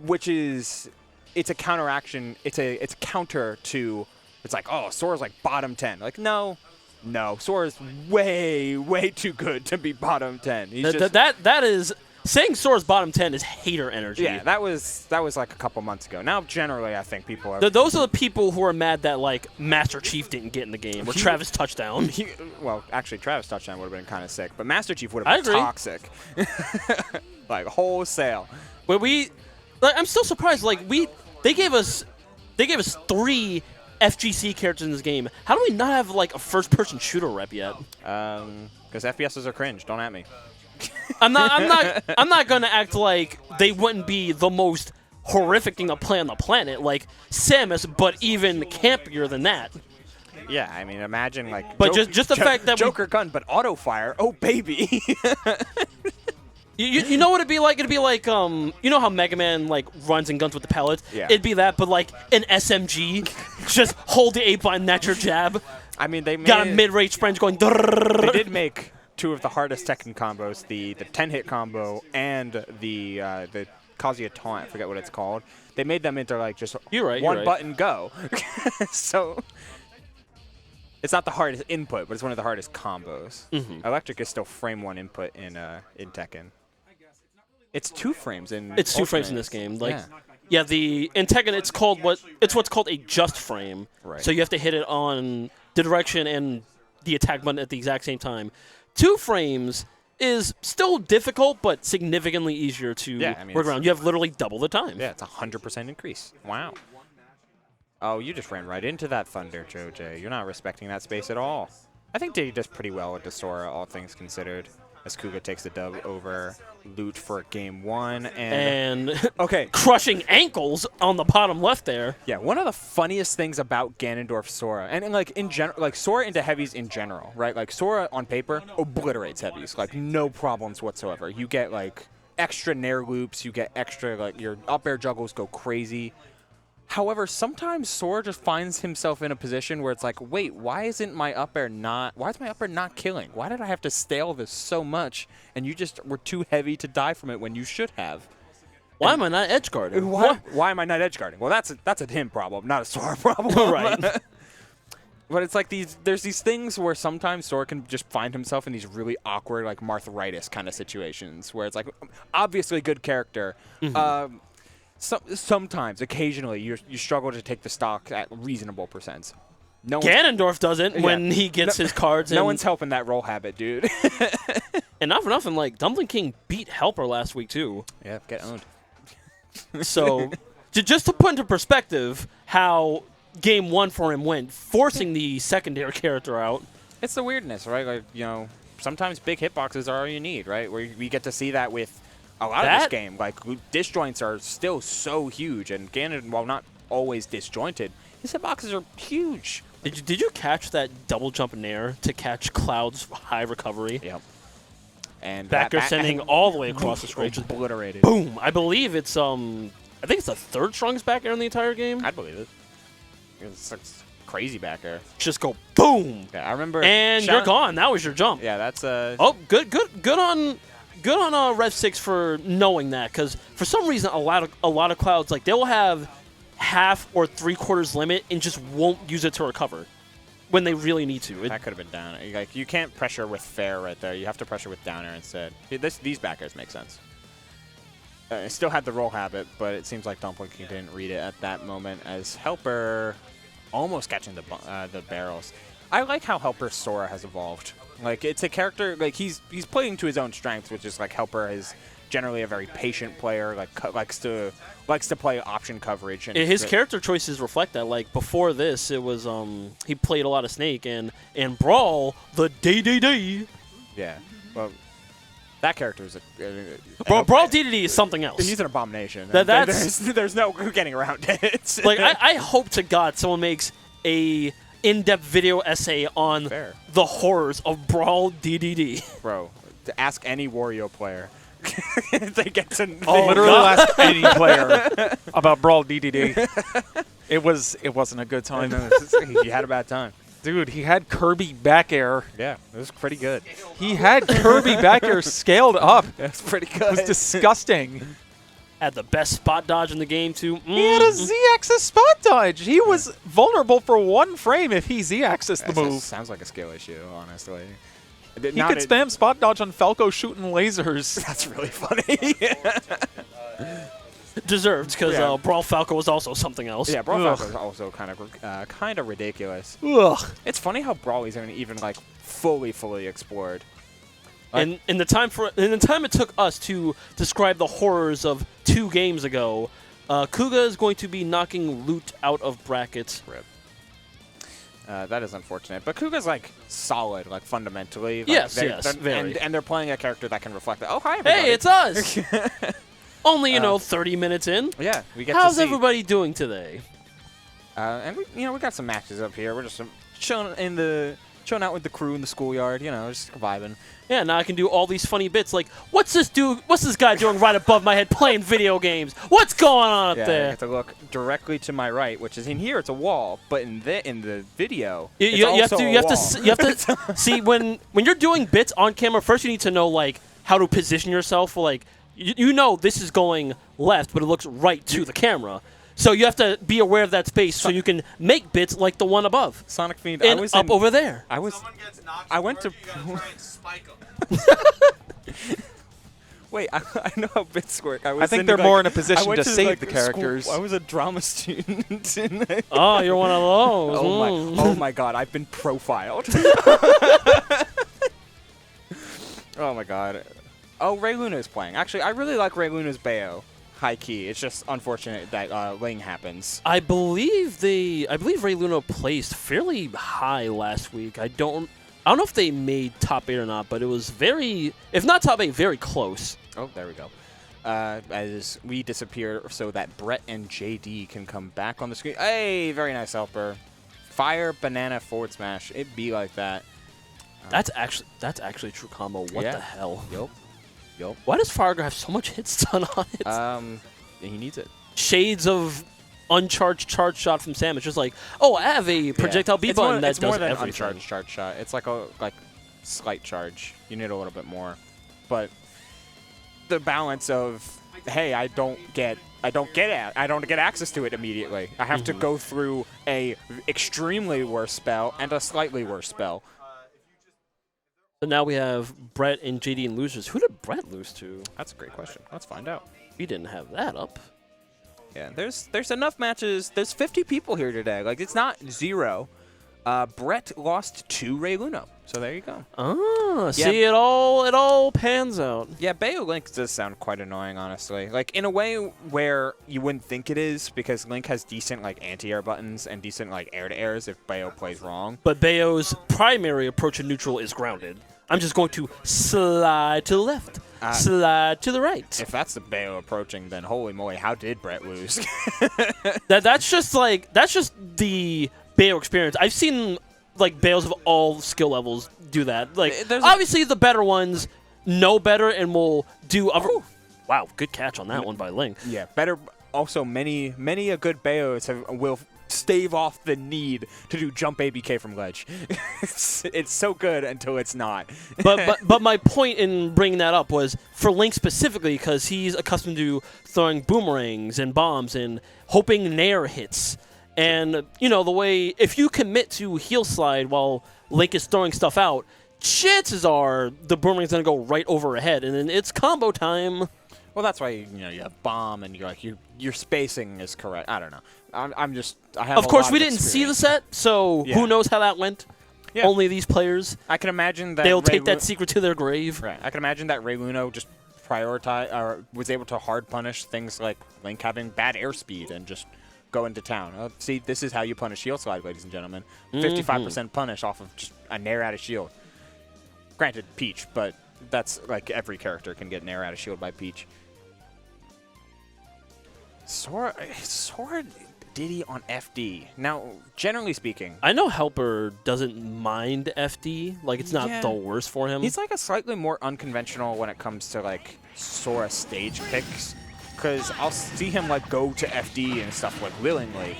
which is it's a counteraction. It's a counter to. It's like, oh, Sora's like bottom 10. Like, no, Sora's way too good to be bottom 10. He's just, That is saying Sora's bottom 10 is hater energy. yeah, that was like a couple months ago. Now, generally, I think people are. Those are the people who are mad that like Master Chief didn't get in the game, or Travis touchdown. Well, actually, Travis touchdown would have been kind of sick, but Master Chief would I have been agree. toxic, like wholesale. But I'm still surprised. Like they gave us 3 FGC characters in this game. How do we not have like a first-person shooter rep yet? Because FPSs are cringe. Don't at me. I'm not gonna act like they wouldn't be the most horrific thing to play on the planet, like Samus, but even campier than that. Yeah, I mean, imagine like. But just the fact that Joker gun, but auto fire. Oh baby. You know what it'd be like? It'd be like you know how Mega Man like runs and guns with the pellets? Yeah. It'd be that, but like an SMG. Just hold the 8-button, that's your jab. I mean, they Got a mid-range sprint going. They did make 2 of the hardest Tekken combos: the 10-hit combo and the Kazuya taunt. I forget what it's called. They made them into like just one button go. So it's not the hardest input, but it's one of the hardest combos. Electric is still frame 1 input in Tekken. It's 2 frames in. It's 2 frames in this game. Like, yeah, in Tekken it's what's called a just frame. Right. So you have to hit it on the direction and the attack button at the exact same time. 2 frames is still difficult, but significantly easier to work around. You have literally double the time. Yeah, it's 100% increase. Wow. Oh, you just ran right into that thunder, JoJ. You're not respecting that space at all. I think Diddy does pretty well with the Sora, all things considered. As Kuga takes the dub over Loot for game 1. And okay, crushing ankles on the bottom left there. Yeah, one of the funniest things about Ganondorf Sora, and like in general, like Sora into heavies in general, right? Like Sora on paper obliterates heavies, like no problems whatsoever. You get like extra nair loops, you get extra like your up air juggles go crazy. However, sometimes Sora just finds himself in a position where it's like, wait, why is my up air not killing? Why did I have to stale this so much? And you just were too heavy to die from it when you should have. Why am I not edge guarding? Why am I not edge guarding? Well, that's a him problem, not a Sora problem. Right. But it's like there's these things where sometimes Sora can just find himself in these really awkward, like Marthritis kind of situations where it's like, obviously good character. Sometimes, occasionally, you struggle to take the stock at reasonable percents. Ganondorf doesn't when he gets his cards. No one's helping that roll habit, dude. And not for nothing, like Dumpling King beat Helper last week too. Yeah, get owned. So, just to put into perspective how game 1 for him went, forcing the secondary character out. It's the weirdness, right? Like, you know, sometimes big hitboxes are all you need, right? Where we get to see that with a lot of this game. Like, disjoints are still so huge, and Ganon, while not always disjointed, his hitboxes are huge. Did you catch that double jump nair to catch Cloud's high recovery? Yep. And Backer sending all the way across the screen. Obliterated. Boom! I believe it's I think it's the 3rd strongest back air in the entire game. I'd believe it. It's crazy back air. Just go boom. Yeah, I remember. And you're gone. That was your jump. Yeah, that's Oh, good on good on Rev 6 for knowing that, because for some reason a lot of clouds, like, they will have half or 3/4 limit and just won't use it to recover when they really need to. That could have been down air. Like, you can't pressure with fair right there. You have to pressure with down air instead. These back airs make sense. It still had the roll habit, but it seems like Dumpling King didn't read it at that moment, as Helper almost catching the barrels. I like how Helper Sora has evolved. Like, it's a character, like, he's playing to his own strengths, which is, like, Helper is generally a very patient player, like, likes to play option coverage. And his character choices reflect that. Like, before this, it was, he played a lot of Snake, and Brawl, the day. Yeah. Well, that character is Brawl DDD is something else. He's an abomination. There's no getting around it. Like, I hope to God someone makes a in-depth video essay on the horrors of Brawl DDD. Bro, to ask any Wario player. They get to literally ask any player about Brawl DDD. It wasn't a good time. He had a bad time. Dude, he had Kirby back air. Yeah, it was pretty good. He had Kirby back air scaled up. That's pretty good. It was disgusting. Had the best spot dodge in the game, too. He had a Z-axis spot dodge. He was vulnerable for 1 frame if he Z-axis the move. Sounds like a skill issue, honestly. He could spam spot dodge on Falco shooting lasers. That's really funny. Deserved, because Brawl Falco was also something else. Yeah, Brawl Falco is also kind of ridiculous. Ugh. It's funny how Brawl isn't even like fully explored. And in the time it took us to describe the horrors of 2 games ago, Kuga is going to be knocking loot out of brackets. Rip. That is unfortunate. But Kuga's, like, solid, like, fundamentally. Like, yes, very. And they're playing a character that can reflect that. Oh, hi, everybody. Hey, it's us! Only, 30 minutes in. Yeah, we get How's to see. everybody doing today? And, we got some matches up here. We're just chilling out with the crew in the schoolyard, just vibing. Yeah, now I can do all these funny bits like, what's this guy doing right above my head playing video games? What's going on up there? You have to look directly to my right, which is in here. It's a wall, but in the video, you have to see when you're doing bits on camera. First, you need to know like how to position yourself. Like you know this is going left, but it looks right to the camera. So you have to be aware of that space so you can make bits like the one above. Sonic Fiend, and over there. I went to. Wait, I know how bits work. I think they're more in a position to save the characters. School. I was a drama student. Oh, you're one of those. Oh my God, I've been profiled. Oh my God. Oh, Ray Luna is playing. Actually, I really like Ray Luna's Bayo. High key. It's just unfortunate that Ling happens. I believe Ray Luna placed fairly high last week. I don't know if they made top 8 or not, but it was if not top 8, very close. Oh, there we go. As we disappear so that Brett and JD can come back on the screen. Hey, very nice helper. Fire, banana, forward smash. It be like that. That's actually a true combo. What the hell? Yup. Why does Fargo have so much hit stun on it? He needs it. Shades of uncharged charge shot from Sam. It's just like, oh, I have a projectile B button that does everything. It's more than uncharged charge shot. It's like a slight charge. You need a little bit more. But the balance of, hey, I don't get access to it immediately. I have to go through a extremely worse spell and a slightly worse spell. So now we have Brett and JD in losers. Who did Brett lose to? That's a great question. Let's find out. We didn't have that up. Yeah, there's enough matches. There's 50 people here today. Like, it's not 0. Brett lost to Ray Luna. So there you go. Ah, see, it all pans out. Yeah, Bayo Link does sound quite annoying, honestly. Like, in a way where you wouldn't think it is, because Link has decent, like, anti-air buttons and decent, like, air-to-airs if Bayo plays wrong. But Bayo's primary approach in neutral is grounded. I'm just going to slide to the left, slide to the right. If that's the Bayo approaching, then holy moly, how did Brett lose? That's just the Bayo experience. I've seen like Bayos of all skill levels do that. Like obviously the better ones know better and will do other. Wow, good catch on that one by Ling. Yeah, better. Also, many a good Bayos will stave off the need to do jump ABK from ledge. It's so good until it's not. but my point in bringing that up was for Link specifically because he's accustomed to throwing boomerangs and bombs and hoping Nair hits. And, you know, the way, if you commit to heel slide while Link is throwing stuff out, chances are the boomerang's going to go right over her head, and then it's combo time. Well, that's why you have bomb, and you're like your spacing is correct. I don't know. I'm just. I have. Of course, we didn't see the set, so who knows how that went. Yeah. Only these players. I can imagine that they'll take that secret to their grave. Right. I can imagine that Ray Luno just prioritized or was able to hard punish things like Link having bad airspeed and just go into town. See, this is how you punish shield slide, ladies and gentlemen. 55% punish off of just a nair out of shield. Granted, Peach, but that's like every character can get nair out of shield by Peach. Sora Diddy on FD. Now, generally speaking, I know Helper doesn't mind FD. Like, it's not the worst for him. He's like a slightly more unconventional when it comes to like Sora stage picks, because I'll see him like go to FD and stuff like willingly.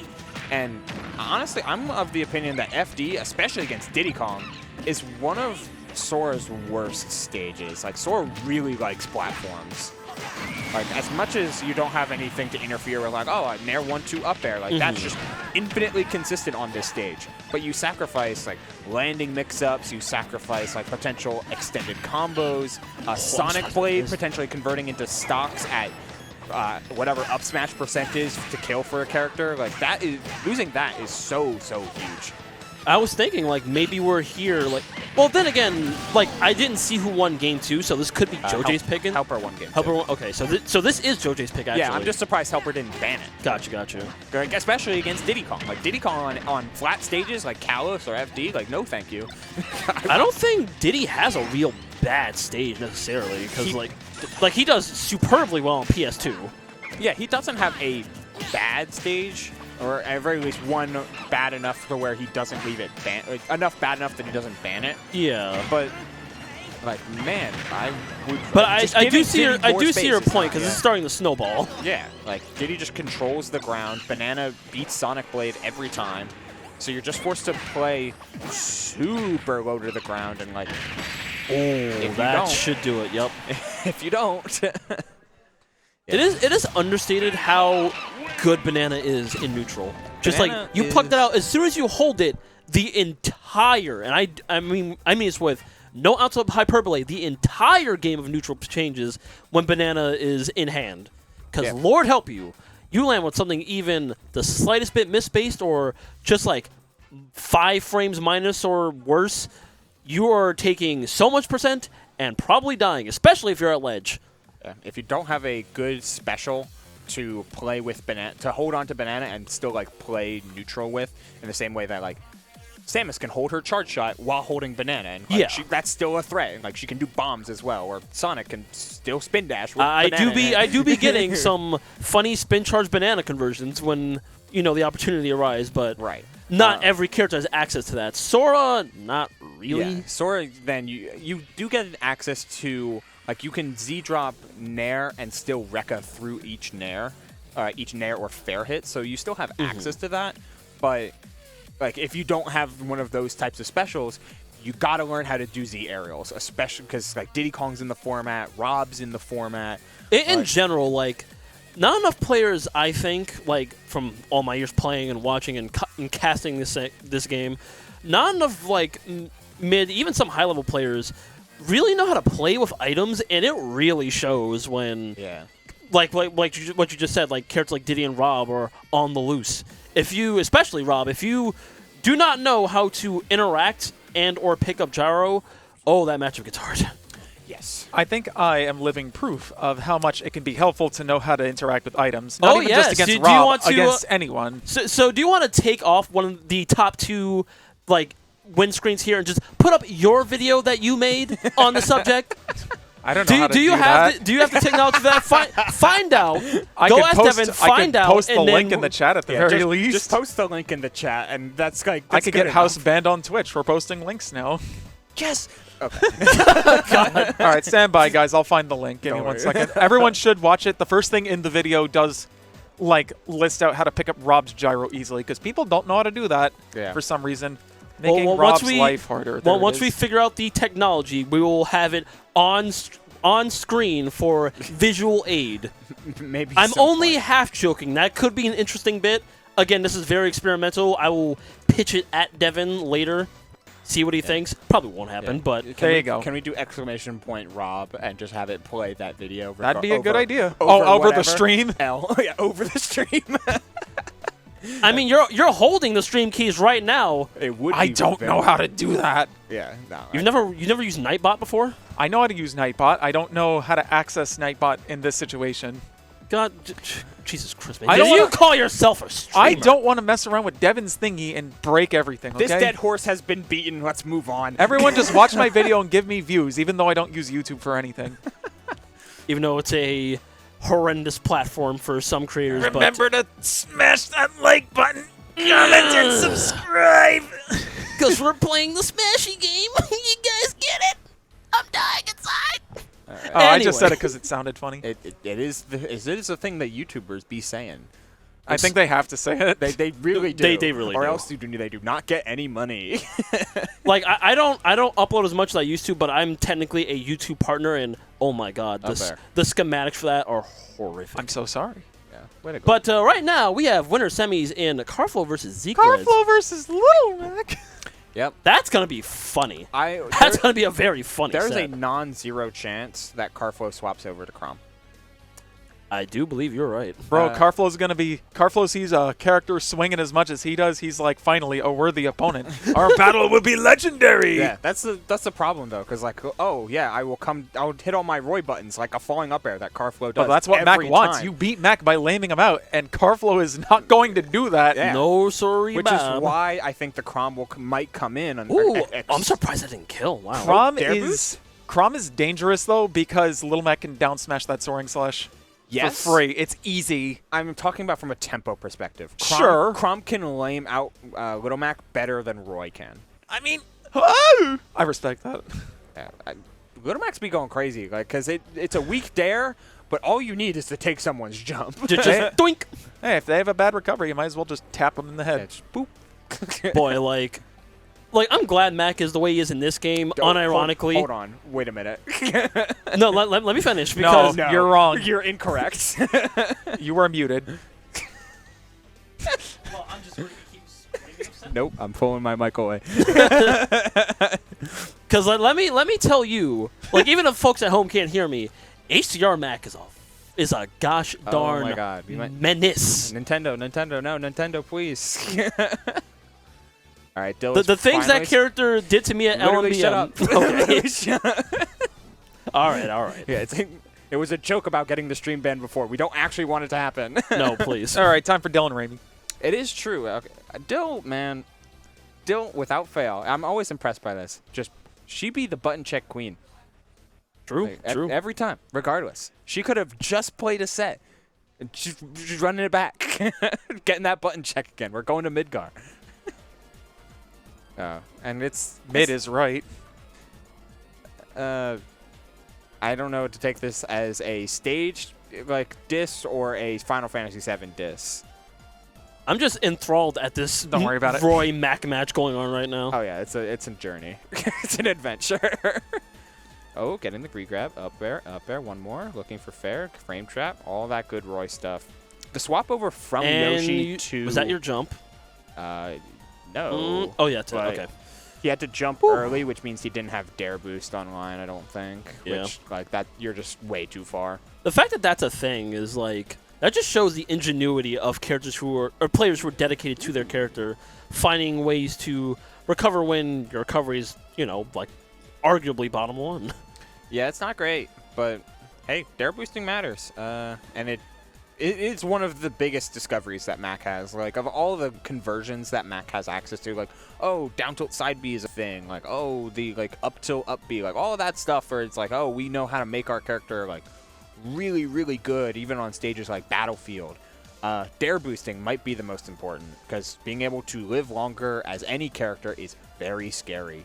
And honestly, I'm of the opinion that FD, especially against Diddy Kong, is one of Sora's worst stages. Like, Sora really likes platforms. Like, as much as you don't have anything to interfere with, like, oh, Nair 1-2 up air, like, that's just infinitely consistent on this stage. But you sacrifice, like, landing mix-ups, you sacrifice, like, potential extended combos, Sonic Blade potentially converting into stocks at whatever up smash percent is to kill for a character. Like, that is, losing that is so huge. I was thinking, like, maybe we're here, like... Well, then again, like, I didn't see who won Game 2, so this could be JoJ's pick. Helper won Game 2. Helper won, okay, so this is JoJ's pick, actually. Yeah, I'm just surprised Helper didn't ban it. Gotcha. Like, especially against Diddy Kong. Like, Diddy Kong on flat stages, like Kalos or FD, like, no thank you. I don't think Diddy has a real bad stage, necessarily, because, like, he does superbly well on PS2. Yeah, he doesn't have a bad stage, or at very least one bad enough to where he doesn't leave it ban, like, enough bad enough that he doesn't ban it. Yeah, but like, man, I would. But I do see your point, because this is starting to snowball. Yeah, like Diddy just controls the ground. Banana beats Sonic Blade every time, so you're just forced to play super low to the ground and like. Oh, that should do it. Yep. If you don't. It is understated how good Banana is in neutral. Just like you pluck that out as soon as you hold it, the entire, and I mean it's with no ounce of hyperbole, the entire game of neutral changes when Banana is in hand. Because Lord help you, you land with something even the slightest bit misspaced or just like 5 frames minus or worse, you are taking so much percent and probably dying, especially if you're at ledge. If you don't have a good special to play with Banana, to hold on to Banana and still like play neutral with, in the same way that like Samus can hold her charge shot while holding Banana, and like, that's still a threat. Like, she can do bombs as well, or Sonic can still spin dash with Banana. I do be getting some funny spin charge Banana conversions when the opportunity arises, but not every character has access to that. Sora, not really. Yeah. Sora, then you do get access to. Like, you can Z-drop Nair and still Rekka through each Nair or fair hit, so you still have access to that. But, like, if you don't have one of those types of specials, you got to learn how to do Z aerials, especially because, like, Diddy Kong's in the format, Rob's in the format. In general, like, not enough players, I think, like, from all my years playing and watching and casting this game, not enough, like, mid, even some high-level players really know how to play with items, and it really shows when, like what you just said, like characters like Diddy and Rob are on the loose. Especially Rob, if you do not know how to interact and or pick up gyro, that matchup gets hard. Yes. I think I am living proof of how much it can be helpful to know how to interact with items. Not even just against Rob, against anyone. So do you want to take off one of the top 2, like, windscreens here and just put up your video that you made on the subject? I don't know how to do that. Do you have the technology for that? Find out. Go ask Devin, find out. I can post the link in the chat at the very least. Just post the link in the chat, and that's like... I could get house banned on Twitch for posting links now. Yes! Okay. All right, stand by, guys. I'll find the link. Give me 1 second. Everyone should watch it. The first thing in the video does like list out how to pick up Rob's gyro easily, because people don't know how to do that for some reason, making Rob's life harder. Well, once we figure out the technology, we will have it on screen for visual aid. Maybe I'm only half joking. That could be an interesting bit. Again, this is very experimental. I will pitch it at Devin later. See what he thinks. Probably won't happen, but there you go. Can we do !Rob and just have it play that video? That'd be a good idea. Over the stream? Yeah, over the stream. I mean, you're holding the stream keys right now. It would. I don't know how to do that. Yeah, no. You never used Nightbot before? I know how to use Nightbot. I don't know how to access Nightbot in this situation. God, Jesus Christ, man. Did you call yourself a streamer? I don't want to mess around with Devin's thingy and break everything, okay? This dead horse has been beaten. Let's move on. Everyone just watch my video and give me views, even though I don't use YouTube for anything. Even though it's a horrendous platform for some creators. Remember to smash that like button, comment, and subscribe. Because we're playing the Smashy game. You guys get it? I'm dying inside. Oh, anyway. I just said it because it sounded funny. It is a thing that YouTubers be saying. I think they have to say it. They really do. They really do. Or else they do not get any money. Like I don't upload as much as I used to, but I'm technically a YouTube partner, and oh my god, the schematics for that are horrific. I'm so sorry. Yeah, way to go. But right now we have winner semis in Carflow versus Zeke. Carflow versus Little Mac. Yep. That's going to be funny. That's going to be a very funny There's set. a non-zero chance that Carflow swaps over to Chrom. I do believe you're right. Bro, Carflow sees a character swinging as much as he does. He's like, finally, a worthy opponent. Our battle will be legendary. Yeah, that's the problem though, because like, oh yeah, I'll hit all my Roy buttons like a falling up air that Carflow does. But that's what Mac wants. Time. You beat Mac by laming him out, and Carflow is not going to do that. Yeah. No, sorry, Which is why I think the Chrom might come in. Ooh, I'm surprised I didn't kill. Wow. Chrom is dangerous though, because Little Mac can down smash that soaring slash. Yes. For free. It's easy. I'm talking about from a tempo perspective. Sure. Chrom can lame out Little Mac better than Roy can. I mean, I respect that. Yeah, Little Mac's be going crazy, like, because it's a weak dare, but all you need is to take someone's jump. Just doink. Hey, if they have a bad recovery, you might as well just tap them in the head. Yeah, boop. Boy, like I'm glad Mac is the way he is in this game, unironically. Hold on. Wait a minute. No, let me finish. Because no, you're wrong. You're incorrect. You were muted. Well, I'm just going to keep screaming. Nope, I'm pulling my mic away. Because let me tell you, like, even if folks at home can't hear me, HDR Mac is a gosh darn oh my God. menace. Nintendo, no, Nintendo, please. All right, Dylan. The things that character did to me at LMBM. Shut up. Okay. All right. Yeah, it was a joke about getting the stream banned before. We don't actually want it to happen. No, please. All right, time for Dylan Ramey. It is true. Okay. Dill, without fail, I'm always impressed by this. She be the button check queen. True. Every time, regardless. She could have just played a set. She's running it back. Getting that button check again. We're going to Midgar. And mid is right. I don't know to take this as a stage like diss or a Final Fantasy VII diss. I'm just enthralled at this. Don't worry about it. Roy Mac match going on right now. Oh yeah, it's a journey. It's an adventure. Oh, getting the grab up there, one more. Looking for fair frame trap, all that good Roy stuff. The swap over from Yoshi to was that your jump? No. Oh yeah, okay. He had to jump early, which means he didn't have dare boost online, I don't think. Yeah. Which, like, that, you're just way too far. The fact that that's a thing is, like, that just shows the ingenuity of characters or players who are dedicated to their character, finding ways to recover when your recovery is, like, arguably bottom one. Yeah, it's not great, but, hey, dare boosting matters. And it's one of the biggest discoveries that Mac has. Like, of all the conversions that Mac has access to, like, oh, down tilt side B is a thing. Like, oh, the, like, up tilt up B. Like, all of that stuff where it's like, oh, we know how to make our character, like, really, really good, even on stages like Battlefield. Dare boosting might be the most important, because being able to live longer as any character is very scary.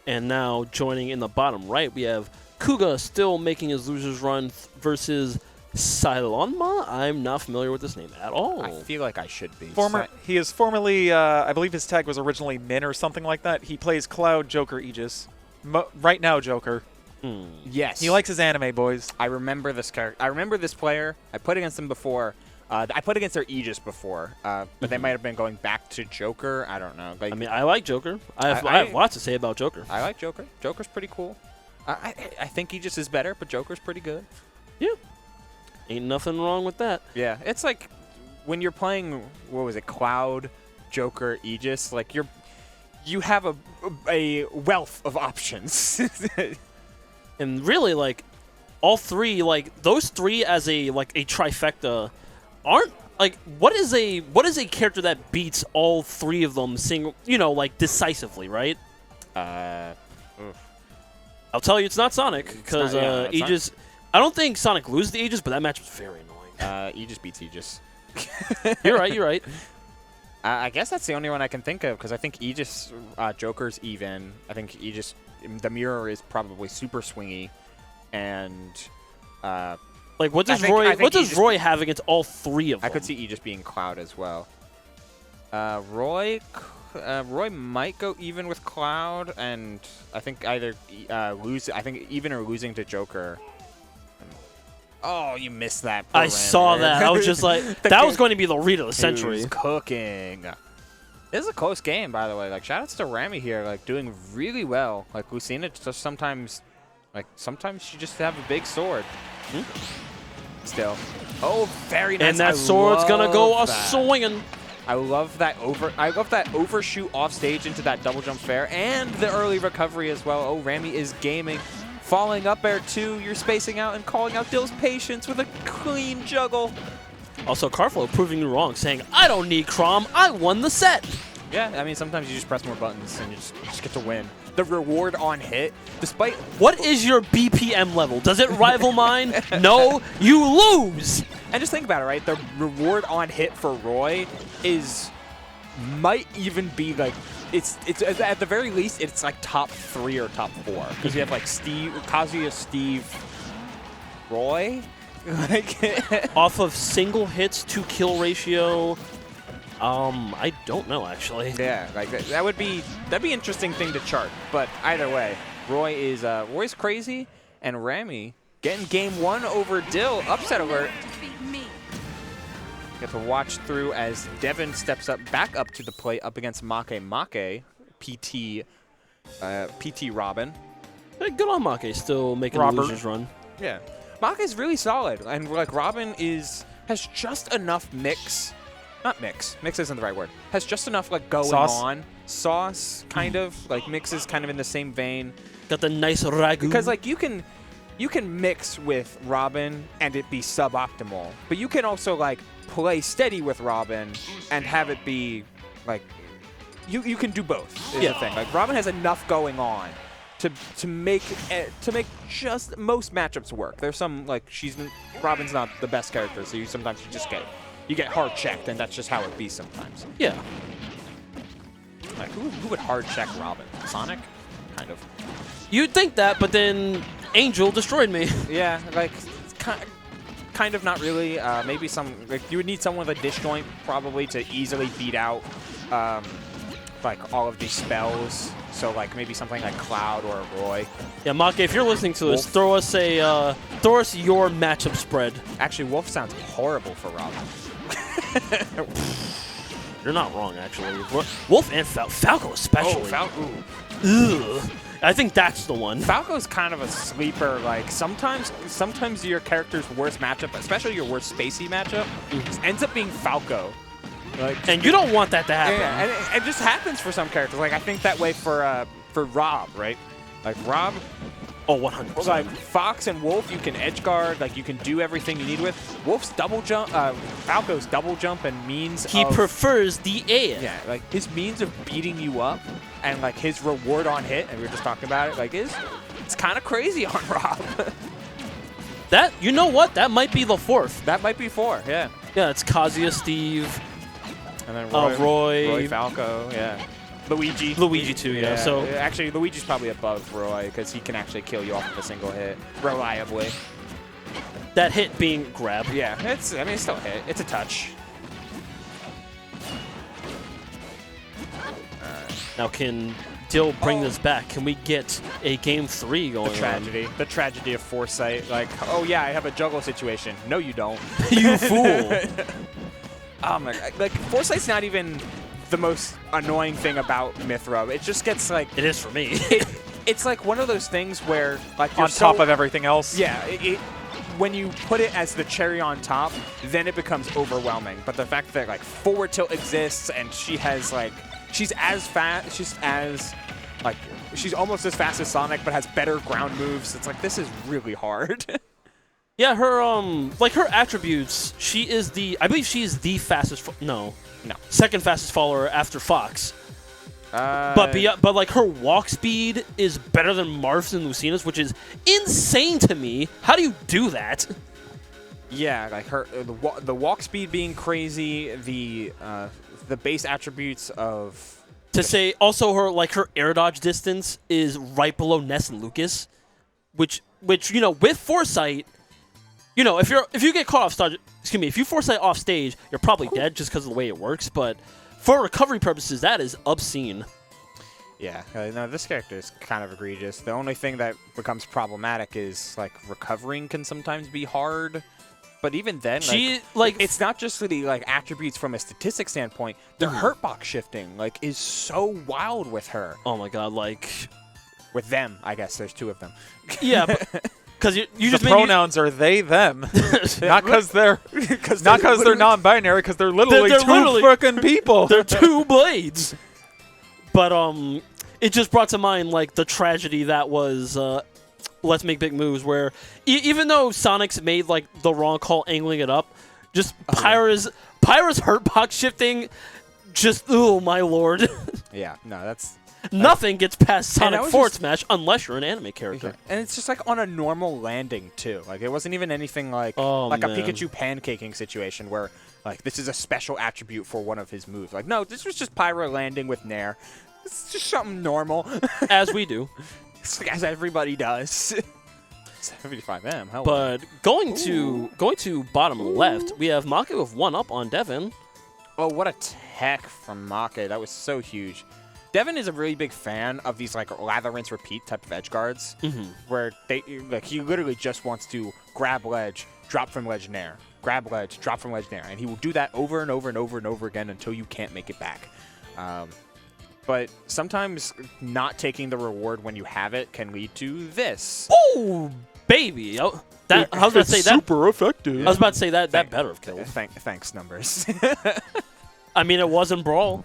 And now, joining in the bottom right, we have Kuga still making his loser's run versus Cylonma? I'm not familiar with this name at all. I feel like I should be. He is formerly, I believe his tag was originally Min or something like that. He plays Cloud, Joker, Aegis. Right now, Joker. Yes. He likes his anime, boys. I remember this character. I remember this player. I played against them before. I played against their Aegis before, but they might have been going back to Joker. I don't know. Like, I mean, I like Joker. I have lots to say about Joker. I like Joker. Joker's pretty cool. I think Aegis is better, but Joker's pretty good. Yeah. Ain't nothing wrong with that. Yeah, it's like when you're playing, what was it, Cloud, Joker, Aegis, like you have a wealth of options. And really, like, all three, like, those three as a trifecta aren't, like, what is a character that beats all three of them decisively, right? I'll tell you, it's not Sonic, because Aegis, I don't think Sonic loses the Aegis, but that match was very annoying. Aegis beats Aegis. You're right. I guess that's the only one I can think of, because I think Aegis, Joker's even. I think Aegis, the mirror is probably super swingy, and like, what does Roy have against all three of them? I could see Aegis being Cloud as well. Roy might go even with Cloud, and I think either even or losing to Joker. Oh, you missed that. I saw that. I was just like, that was going to be the read of the century. Who's cooking? This is a close game, by the way. Like, shout outs to Rami here, like, doing really well. Like, Lucina just sometimes she just have a big sword. Still. Oh, very nice. And that sword's gonna go a-swinging. I love that overshoot off stage into that double jump fair and the early recovery as well. Oh, Rami is gaming. Falling up air 2, you're spacing out and calling out Dill's patience with a clean juggle. Also, Carflow proving you wrong, saying, I don't need Crom, I won the set. Yeah, I mean, sometimes you just press more buttons and you just get to win. The reward on hit, despite... What is your BPM level? Does it rival mine? No, you lose! And just think about it, right? The reward on hit for Roy might even be like... It's at the very least, it's like top 3 or top 4. Because you have like Kazuya, Steve, Roy. Off of single hits to kill ratio, I don't know actually. Yeah, like that'd be interesting thing to chart. But either way, Roy's crazy, and Rami getting game 1 over Dill. Upset alert. Get to watch through as Devin steps back up to the plate up against Make, PT Robin. Hey, good on Make, still making a losers run. Yeah, Make is really solid, and like Robin has just enough mix. Not mix. Mix isn't the right word. Has just enough like going on. Sauce, kind of. Like Mix is kind of in the same vein. Got the nice ragu. Because like you can mix with Robin and it be suboptimal, but you can also like play steady with Robin and have it be like you can do both. Is the thing. Like Robin has enough going on to make just most matchups work. There's some like Robin's not the best character, so sometimes you get hard checked, and that's just how it be sometimes. Yeah. Like who would hard check Robin? Sonic? Kind of. You'd think that, but then Angel destroyed me. Yeah, like kind of not really. Maybe you would need someone with a disjoint probably to easily beat out like all of these spells. So like maybe something like Cloud or Roy. Yeah, Make, if you're listening to this, throw us your matchup spread. Actually, Wolf sounds horrible for Robin. You're not wrong, actually. Wolf and Falco especially. Oh, Falco. Ugh. I think that's the one. Falco's kind of a sleeper. Like sometimes your character's worst matchup, especially your worst spacey matchup, ends up being Falco. Like, and you don't want that to happen. Yeah, and it just happens for some characters. Like I think that way for Rob, right? Like Rob. Oh, 100%. Like Fox and Wolf, you can edge guard. Like you can do everything you need with. Wolf's double jump, Falco's double jump and means. He prefers the air. Yeah, like his means of beating you up, and like his reward on hit, and we were just talking about it. Like it's kind of crazy on Rob. You know what? That might be the 4th. That might be 4. Yeah. Yeah, it's Kazuya, Steve, and then Roy, Falco. Yeah. Luigi too, yeah. So actually, Luigi's probably above Roy because he can actually kill you off of a single hit reliably. That hit being grab. Yeah, it's still a hit. It's a touch. Now can Dill bring this back? Can we get a game 3 going on? The tragedy of foresight. Like, oh yeah, I have a juggle situation. No, you don't. You fool. Oh my god. Like, foresight's not even the most annoying thing about Mithra. It just gets like... It is for me. It's like one of those things where, like, you're on top of everything else. Yeah, when you put it as the cherry on top, then it becomes overwhelming. But the fact that, like, forward tilt exists and she has, like... She's as fast... She's almost as fast as Sonic, but has better ground moves. It's like, this is really hard. Yeah, her her attributes, I believe she is the fastest, second fastest follower after Fox. But like her walk speed is better than Marth's and Lucina's, which is insane to me. How do you do that? Yeah, like the walk speed being crazy, the base attributes of... To say also her air dodge distance is right below Ness and Lucas, which with foresight, if you get caught off stage, if you foresight off stage, you're probably dead just because of the way it works. But for recovery purposes, that is obscene. Yeah, no, this character is kind of egregious. The only thing that becomes problematic is like recovering can sometimes be hard. But even then, it's not just the attributes from a statistic standpoint. The hurt box shifting is so wild with her. Oh my god, with them, I guess there's two of them. Yeah, because you just the pronouns are they them, not because they're non-binary, because they're literally two freaking people. They're two blades. But it just brought to mind the tragedy that was. Let's Make Big Moves, where even though Sonic's made the wrong call angling it up, just Pyra's hurt box shifting, just oh my lord. Yeah, no, that's nothing gets past Sonic forward smash unless you're an anime character. Okay. And it's just on a normal landing too. It wasn't even anything a Pikachu pancaking situation where this is a special attribute for one of his moves. No, this was just Pyra landing with Nair. It's just something normal. As we do. As everybody does. 75M. Hello. But going to bottom left, we have Make with 1-up on Devin. Oh, what a tech from Make. That was so huge. Devin is a really big fan of these lather rinse repeat type of edge guards, where he literally just wants to grab ledge, drop from ledge nair, grab ledge, drop from ledge nair, and he will do that over and over and over and over again until you can't make it back. But sometimes not taking the reward when you have it can lead to this. Oh, baby! I was about to say that. Super effective. I was about to say that better have killed. Thanks, numbers. I mean, it wasn't Brawl.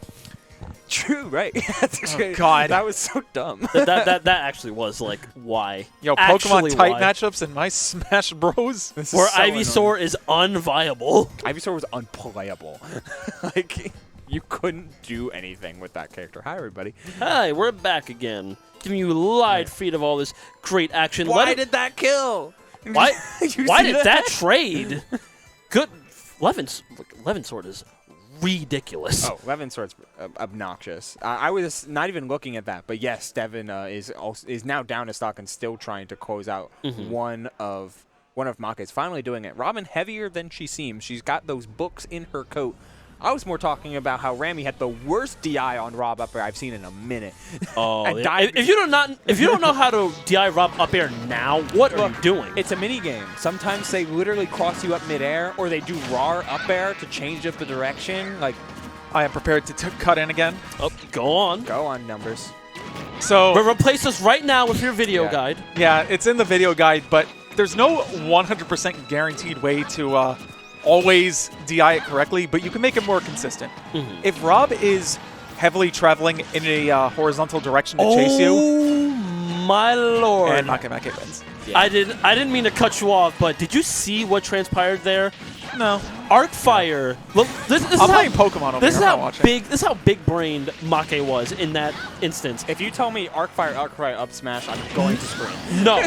True, right? Oh, God. That was so dumb. that actually was why. Yo, Pokemon type matchups in my Smash Bros. Where so Ivysaur is unviable. Ivysaur was unplayable. You couldn't do anything with that character. Hi, everybody. Hi, we're back again. Giving you live feed of all this great action. Why did that kill? Why did that trade? Good. Levinsword is ridiculous. Oh, Levinsword's obnoxious. I was not even looking at that, but yes, Devin is now down to stock and still trying to close out one of Make's. Finally doing it. Robin heavier than she seems. She's got those books in her coat. I was more talking about how Rami had the worst DI on Rob up air I've seen in a minute. Oh, if you don't know how to DI Rob up air now, what are you doing? It's a mini game. Sometimes they literally cross you up midair, or they do raw up air to change up the direction. I am prepared to cut in again. Oh, go on. Go on, numbers. So replace us right now with your video guide. Yeah, it's in the video guide, but there's no 100% guaranteed way to always DI it correctly, but you can make it more consistent. If Rob is heavily traveling in a horizontal direction to chase you, oh my lord! And Make wins. Yeah. I didn't mean to cut you off, but did you see what transpired there? No. Arc Fire. Look, this is I'm playing Pokemon over here. This is how big-brained Make was in that instance. If you tell me Arc Fire up smash, I'm going to scream. No.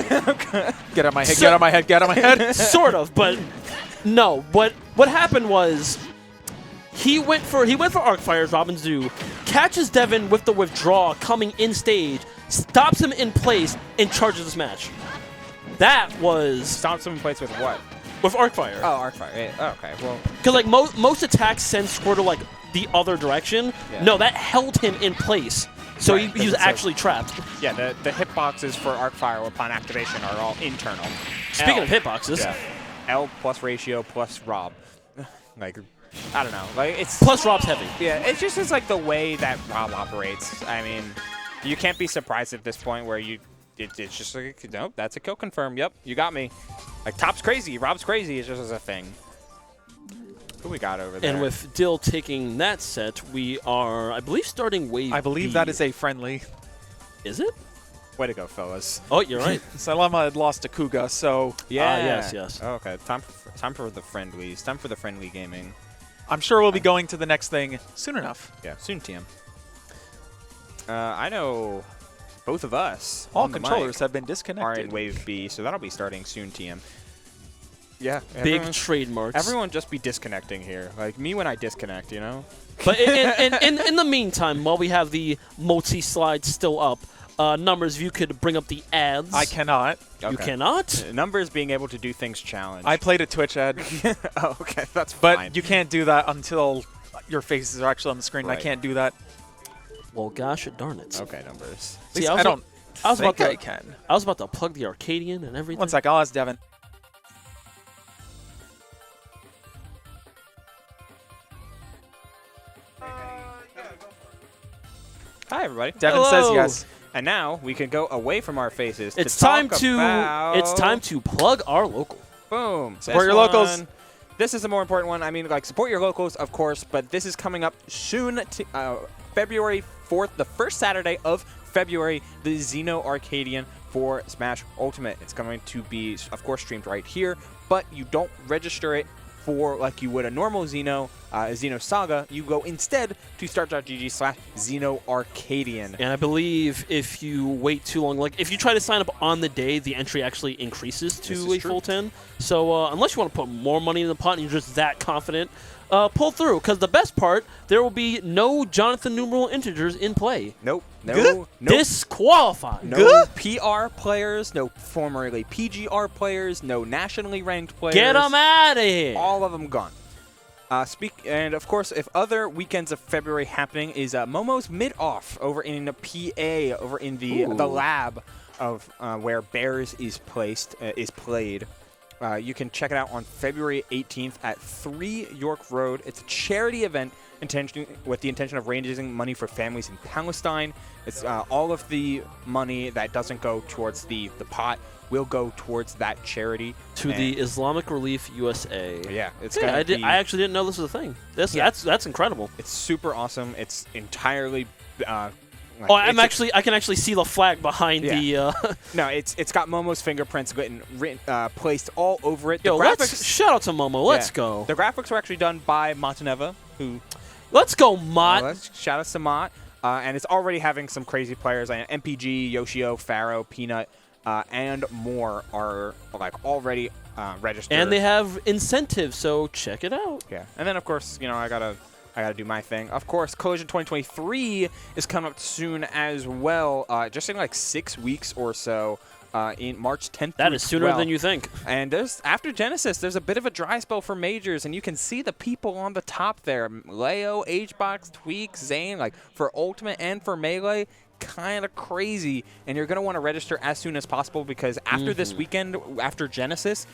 Get out of my head. Get out of my head. Get out of my head. Sort of, but. No, what happened was he went for Arc Fire as Robin's do, catches Devin with the withdraw coming in stage, stops him in place, and charges the smash. That was... Stops him in place with what? With Arcfire. Oh, Arcfire. Yeah. Oh, okay. Well, Because like most attacks send Squirtle like the other direction. Yeah. No, that held him in place. So Right, he was actually trapped. yeah, the hitboxes for Arcfire upon activation are all internal. Speaking L. of hitboxes, Yeah. L plus ratio plus Rob. Like, I don't know. Like it's plus Rob's heavy. yeah, it's just it's like the way that Rob operates. I mean, you can't be surprised at this point where it's just like, nope, that's a kill confirm. Yep, you got me. Like Top's crazy, Rob's crazy. It's just a thing. Who we got over there? And with Dill taking that set, we are, I believe, starting wave I believe B. that is a friendly. Is it? Way to go, fellas. Oh, you're right. Salama had lost to Kuga, so Yeah. yes. Oh, okay, time for the friendlies. Time for the friendly gaming. I'm sure we'll be going to the next thing soon enough. Yeah, soon, TM. I know both of us. All on the controllers mic have been are disconnected. in Wave B, so that'll be starting soon, TM. Yeah, Big trademarks. Everyone just be disconnecting here. Like me when I disconnect, you know? But in the meantime, while we have the multi-slide still up, numbers, if you could bring up the ads. I cannot. You Okay. cannot? Numbers being able to do things challenge. I played a Twitch ad, oh, okay, that's but fine. you can't do that until your faces are actually on the screen. Right. I can't do that. Well, gosh darn it. Okay, numbers. At See, least I was I don't I was think about to- I can. I was about to plug the Arcadian and everything. One sec, I'll ask Devin. Hi, everybody. Devin says Hello. yes. And now we can go away from our faces. It's to time talk to about it's time to plug our local. Boom. Support This your locals. one. This is the more important one. I mean, like, support your locals, of course, but this is coming up soon, February 4th, the first Saturday of February, the Xeno Arcadian for Smash Ultimate. It's going to be, of course, streamed right here, but you don't register it for like you would a normal Xeno, Xeno Saga. You go instead to start.gg/Xeno Arcadian. And I believe if you wait too long, like if you try to sign up on the day, the entry actually increases This to is a true. full 10. So unless you want to put more money in the pot and you're just that confident, pull through. Because the best part, there will be no Jonathan numeral integers in play. Nope. Good. No. Disqualified. No Good. PR players, no formerly PGR players, no nationally ranked players. Get them out of here. All of them gone. And of course, if other weekends of February happening is Momo's mid-off over in PA, over in the lab of where Bears is played. You can check it out on February 18th at 3 York Road. It's a charity event with the intention of raising money for families in Palestine. It's all of the money that doesn't go towards the pot will go towards that charity. To the Islamic Relief USA. Yeah, it's Yeah, gonna be, I actually didn't know this was a thing. That's incredible. it's super awesome. It's entirely. I it's can actually see the flag behind Yeah. the. No, it's got Momo's fingerprints getting placed all over it. Yo, the let's shout out to Momo. Let's yeah. go. The graphics were actually done by Mataneva, who. Let's go, Mott. Let's shout out to Mott. And it's already having some crazy players like MPG, Yoshio, Pharaoh, Peanut, and more are like already registered. And they have incentives, so check it out. Yeah, and then of course, you know, I gotta do my thing. Of course, Collision 2023 is coming up soon as well. Just in like 6 weeks or so. In March 10th. That through is sooner 12th. than you think. And after Genesis, there's a bit of a dry spell for majors, and you can see the people on the top there: Leo, HBox, Tweak, Zane. Like for Ultimate and for Melee, kind of crazy. And you're gonna want to register as soon as possible because after this weekend, after Genesis,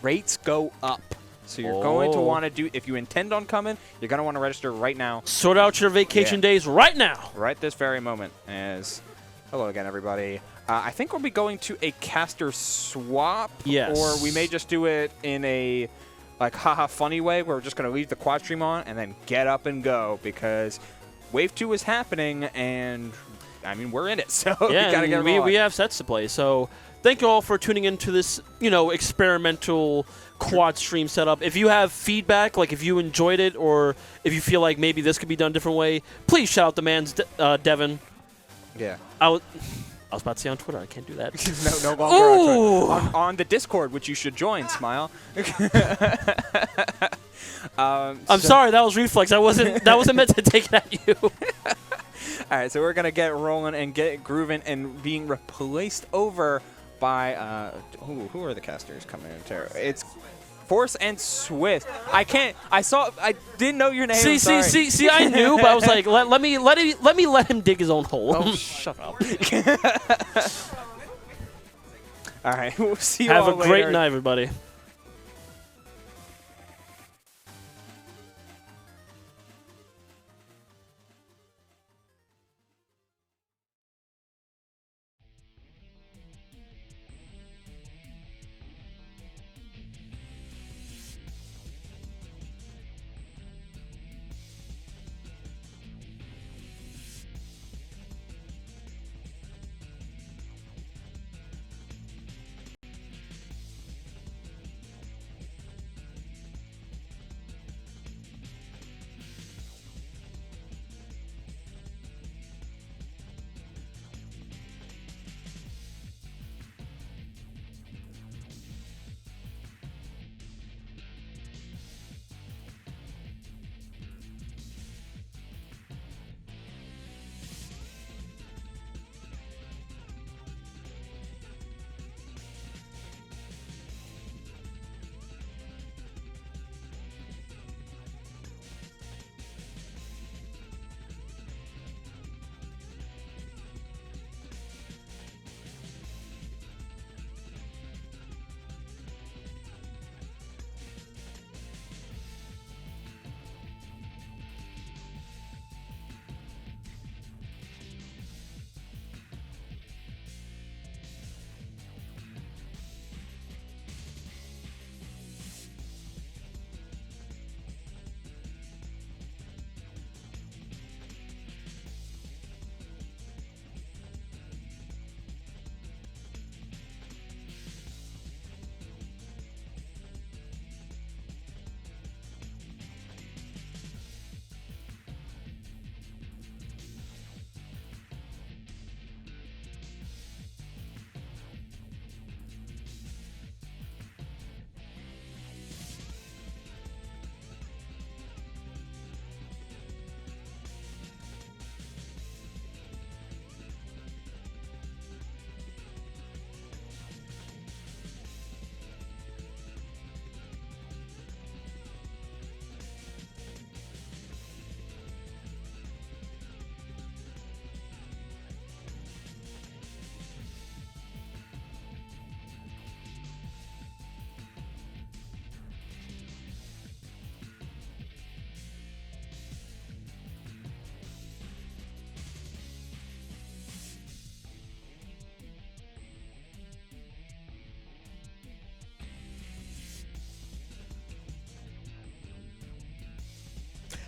rates go up. So you're going to want to do, if you intend on coming, you're going to want to register right now. Sort out your vacation days right now. Right this very moment. Hello again, everybody. I think we'll be going to a caster swap. Yes. Or we may just do it in a, like, haha funny way where we're just going to leave the quad stream on and then get up and go because Wave 2 is happening and, I mean, we're in it. So Yeah, we got to get we have sets to play. So thank you all for tuning into this, experimental quad stream setup. If you have feedback, like if you enjoyed it or if you feel like maybe this could be done a different way, please shout out the man's Devin. Yeah. I was about to say on Twitter. I can't do that. No longer on the Discord, which you should join, Smile. I'm sorry, that was reflex. That wasn't meant to take it at you. All right, so we're going to get rolling and get grooving and being replaced over by who are the casters coming in? It's Force and Swift. I can't. I didn't know your name. See. I knew, but I was like, let me let him dig his own hole. Oh, shut up. All right. We'll see you Have all a great later. night, everybody.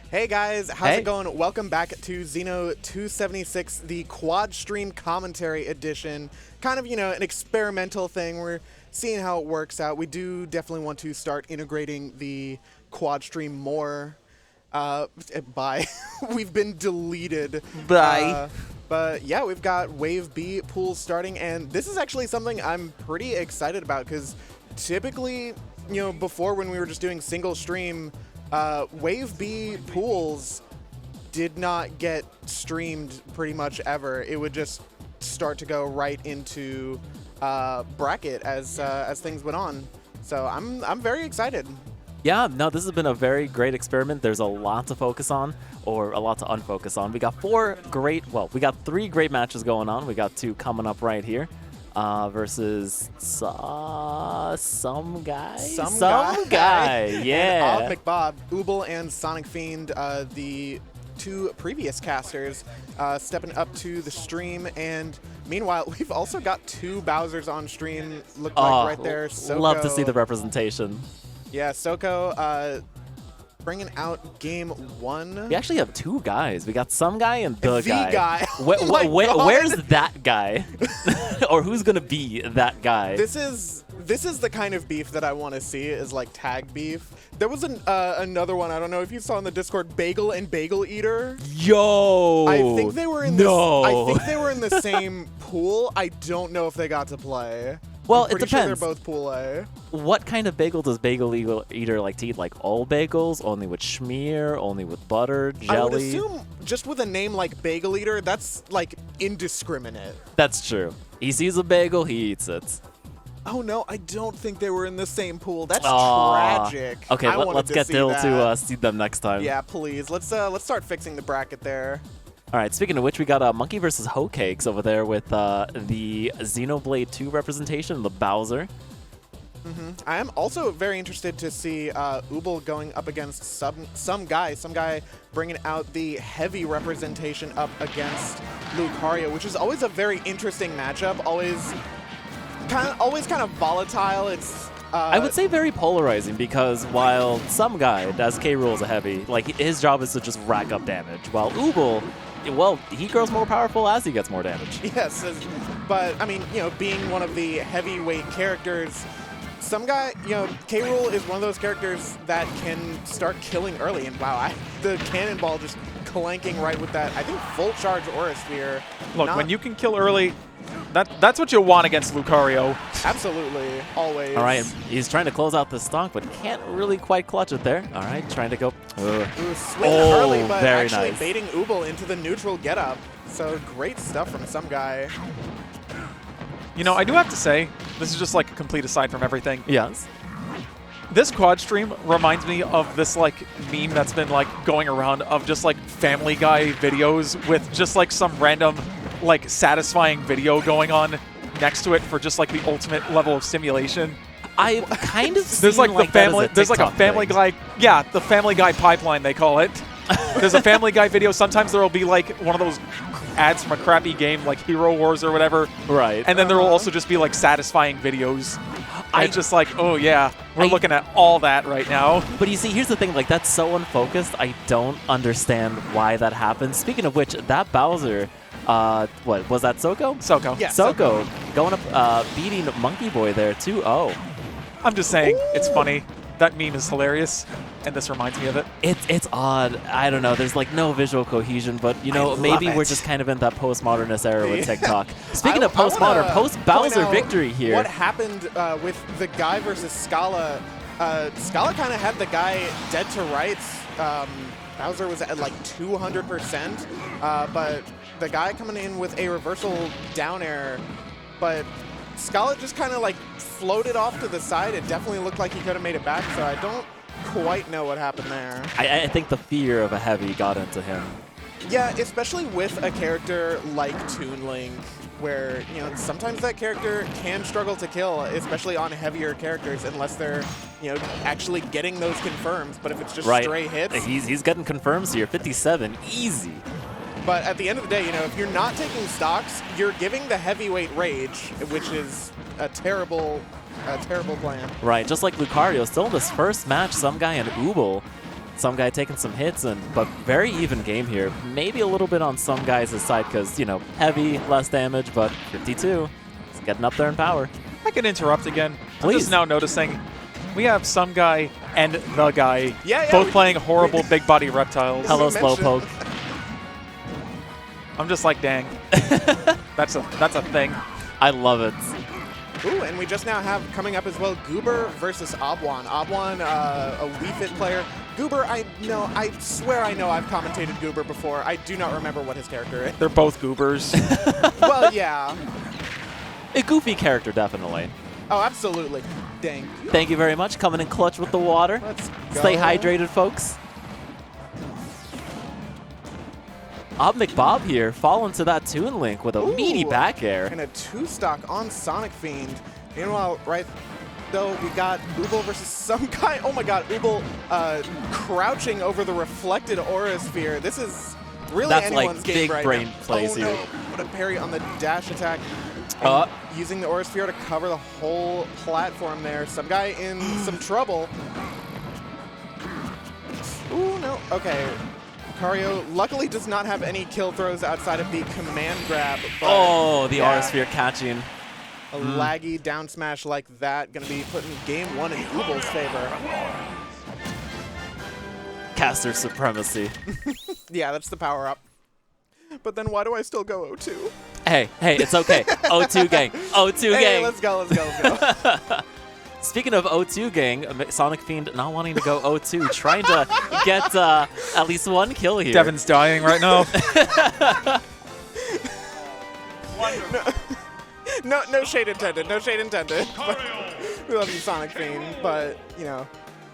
Hey guys, how's it going? Welcome back to Xeno276, the quad stream commentary edition. Kind of, you know, an experimental thing. We're seeing how it works out. We do definitely want to start integrating the quad stream more. We've been deleted. Bye. But yeah, we've got Wave B pools starting, and this is actually something I'm pretty excited about because typically, you know, before when we were just doing single stream, Wave B pools did not get streamed pretty much ever. It would just start to go right into bracket as things went on. So I'm very excited. Yeah, no, this has been a very great experiment. There's a lot to focus on, or a lot to unfocus on. We got we got 3 great matches going on. We got 2 coming up right here. Versus some guy, yeah. And McBob, Ooble, and Sonic Fiend, the 2 previous casters, stepping up to the stream. And meanwhile, we've also got 2 Bowsers on stream. Look like right there. Soko, love to see the representation. Yeah, Soko bringing out game 1. We actually have 2 guys. We got some guy and the guy. Where's that guy? Or who's gonna be that guy? This is the kind of beef that I want to see, is like tag beef. There was another one, I don't know if you saw in the Discord, Bagel and Bagel Eater. Yo! I think they were in the same pool. I don't know if they got to play. Well, I'm it depends. Sure they're both pool A. What kind of bagel does Bagel Eater like to eat? Like all bagels? Only with schmear? Only with butter? Jelly? I would assume just with a name like Bagel Eater, that's like indiscriminate. That's true. He sees a bagel, he eats it. Oh no, I don't think they were in the same pool. That's Aw. tragic. Okay, let's get Dill that. to see them next time. Yeah, please. Let's start fixing the bracket there. All right, speaking of which, we got Monkey versus Hoe Cakes over there with the Xenoblade 2 representation, the Bowser. I am also very interested to see Ubel going up against some guy bringing out the heavy representation up against Lucario, which is always a very interesting matchup. Always kind of volatile. It's I would say very polarizing because while some guy, as K. Rool is a heavy, like his job is to just rack up damage, while Ubel, well, he grows more powerful as he gets more damage. Yes, but I mean, being one of the heavyweight characters, some guy, K. Rool is one of those characters that can start killing early, and wow, the cannonball just clanking right with that, I think, full charge Aura Sphere. Look, when you can kill early, that's what you want against Lucario. Absolutely, always. All right, he's trying to close out the stock, but can't really quite clutch it there. All right, trying to go. Swing early, but very actually nice. baiting Ubel into the neutral getup. So great stuff from some guy. I do have to say, this is just like a complete aside from everything. Yes. This quad stream reminds me of this like meme that's been like going around of just like Family Guy videos with just like some random like satisfying video going on next to it for just like the ultimate level of simulation. I kind of seen There's like the family. There's like a TikTok Family thing. Guy. Yeah, the Family Guy pipeline they call it. There's a Family Guy video. Sometimes there will be like one of those ads from a crappy game like Hero Wars or whatever. Right. And then there will also just be like satisfying videos. It's just like, oh yeah, we're looking at all that right now. But you see, here's the thing, like that's so unfocused, I don't understand why that happens. Speaking of which, that Bowser, what, was that Soko? Soko. Yeah, Soko going up, beating Monkey Boy there 2-0. I'm just saying, it's funny. That meme is hilarious, and this reminds me of it. It's odd. I don't know. There's like no visual cohesion, but maybe we're just kind of in that postmodernist era with TikTok. Speaking of postmodern, post-Bowser victory here. What happened with the guy versus Scala? Scala kind of had the guy dead to rights. Bowser was at like 200%, but the guy coming in with a reversal down air, but Scala just kind of like floated off to the side. It definitely looked like he could have made it back, so I don't quite know what happened there. I think the fear of a heavy got into him. Yeah, especially with a character like Toon Link, where, sometimes that character can struggle to kill, especially on heavier characters, unless they're, actually getting those confirms. But if it's just stray hits... He's getting confirms here. 57, easy. But at the end of the day, if you're not taking stocks, you're giving the heavyweight rage, which is a terrible plan. Right, just like Lucario, still in this first match, some guy and Ubel, some guy taking some hits, but very even game here. Maybe a little bit on some guys' side because, heavy, less damage, but 52, it's getting up there in power. I can interrupt again. Please. I'm just now noticing we have some guy and the guy Yeah, both playing horrible big body reptiles. Hello, we mentioned- Slowpoke. I'm just like, dang. That's a thing. I love it. Ooh, and we just now have coming up as well Goober versus Obwan. Obwan, a Wii Fit player. Goober, I swear I know I've commentated Goober before. I do not remember what his character is. They're both goobers. Well, yeah. A goofy character, definitely. Oh, absolutely. Dang. Thank you very much. Coming in clutch with the water. Let's Stay go. hydrated, folks. McBob here, falling to that Toon Link with a meaty back air. And a 2-stock on Sonic Fiend. Meanwhile, though, we got Ubel versus some guy. Oh my god, Ubel crouching over the reflected Aura Sphere. This is really That's anyone's like game big right brain now. plays oh, here. No. What a parry on the dash attack. And using the Aura Sphere to cover the whole platform there. Some guy in some trouble. Ooh, no. Okay. Lucario luckily does not have any kill throws outside of the command grab. But The Aura Sphere catching. a laggy down smash like that going to be putting game one in Ubel's favor. Caster supremacy. Yeah, that's the power up. But then why do I still go 0-2? Hey, it's okay. 0-2 gang. 0-2 Hey, gang. let's go. Speaking of 0-2 gang, Sonic Fiend not wanting to go 0-2, trying to get at least one kill here. no shade intended. No shade intended. We love you, Sonic Fiend, but you know,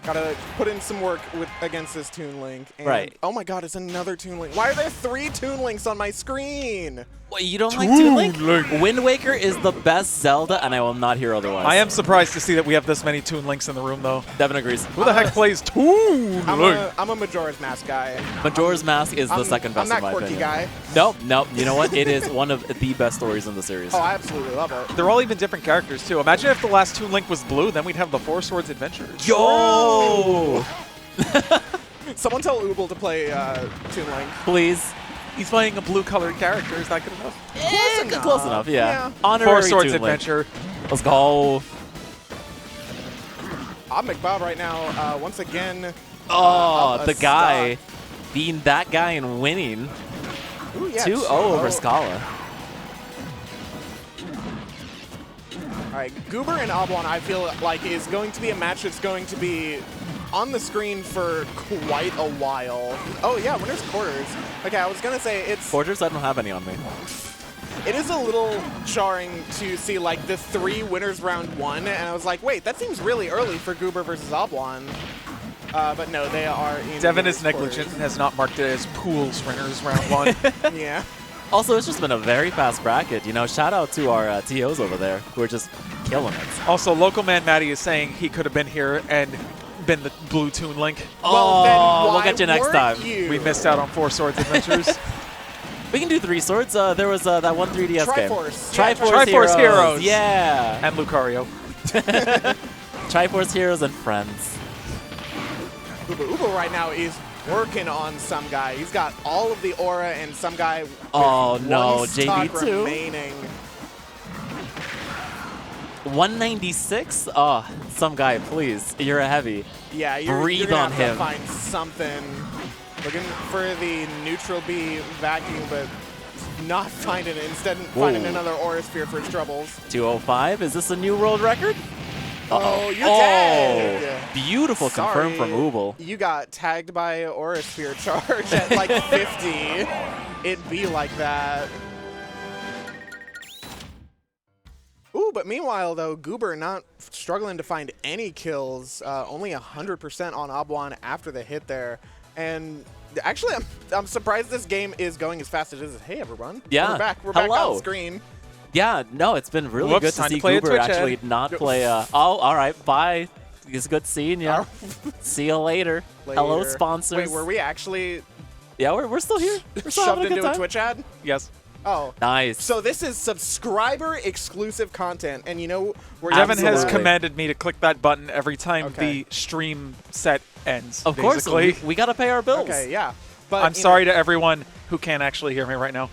gotta put in some work against this Toon Link. And, Right. Oh my God, it's another Toon Link. Why are there 3 Toon Links on my screen? What, you don't like Toon Link? Wind Waker is the best Zelda, and I will not hear otherwise. I am surprised to see that we have this many Toon Links in the room, though. Devin agrees. Who the heck plays Toon Link? I'm a Majora's Mask guy. Majora's Mask is the I'm- second best I'm in my that quirky opinion. guy. Nope. You know what? It is one of the best stories in the series. Oh, I absolutely love it. They're all even different characters, too. Imagine if the last Toon Link was blue, then we'd have the Four Swords Adventures. Yo! Someone tell Ooble to play Toon Link. Please. He's playing a blue-colored character. Is that good enough? Close enough, yeah. Yeah. Honorary Four Swords Toon Link. Adventure. Let's go. I'm McBob right now. Once again. Oh, up a the guy stock. being that guy and winning. Ooh, yeah, 2-0 over Scala. All right, Goober and Oblong, I feel like, is going to be a match that's going to be on the screen for quite a while. Oh, yeah, winner's quarters. Okay, I was going to say it's... Forgers, I don't have any on me. It is a little jarring to see, like, the 3 winners round 1, and I was like, wait, that seems really early for Goober versus Oblong. But no, they are in Devin winners is negligent and quarters. has not marked it as Pools winners round 1. Yeah. Also, it's just been a very fast bracket. You know, shout out to our TOs over there who are just killing it. Also, local man Maddie is saying he could have been here and been the blue Toon Link. Well, then we'll why get you next weren't time. you? We missed out on Four Swords Adventures. We can do 3 swords. There was that one 3DS game. Triforce. Yeah, Triforce Heroes. Yeah. And Lucario. Triforce Heroes and Friends. Uber right now is working on some guy. He's got all of the aura and some guy with Oh, no, one stock JB2? remaining. 196? Oh, some guy, please. You're a heavy. Yeah, you're Breathe gonna on have to him. find something. Looking for the neutral B vacuum, but not finding it. Instead, finding Whoa. another aura sphere for his troubles. 205. Is this a new world record? Oh, you're dead. Beautiful confirm from Sorry. Ooble. You got tagged by aura sphere charge at like 50. It'd be like that. Ooh, but meanwhile, though, Goober not struggling to find any kills. Only 100% on Oblong after the hit there. And actually, I'm surprised this game is going as fast as it is. Hey, everyone. Yeah. We're back. We're back Hello. on screen. Yeah, no, it's been really Whoops, good to time to see play a Goober Twitch actually ad. not play. Oh, all right, bye. It's good seeing you. See you later. Hello, Later. sponsors. Wait, were we actually Yeah, we're still here. We're still shoved having a good into a time. Twitch ad? Yes. Oh. Nice. So this is subscriber exclusive content, and you know where Devin has Absolutely. commanded me to click that button every time Okay. the stream set ends. of course, basically. we got to pay our bills. Okay, yeah. But I'm you sorry know, to everyone who can't actually hear me right now.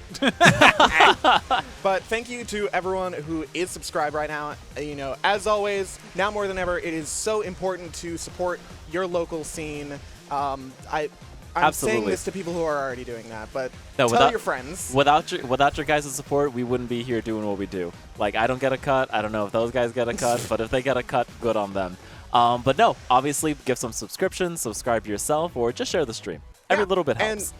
but thank you to everyone who is subscribed right now. You know, as always, now more than ever, it is so important to support your local scene. I'm saying Absolutely. this to people who are already doing that, but No, tell your friends. Without your guys' support, we wouldn't be here doing what we do. Like, I don't get a cut. I don't know if those guys get a cut, but if they get a cut, good on them. But no, obviously, give some subscriptions, subscribe yourself, or just share the stream. Every Yeah, little bit and helps.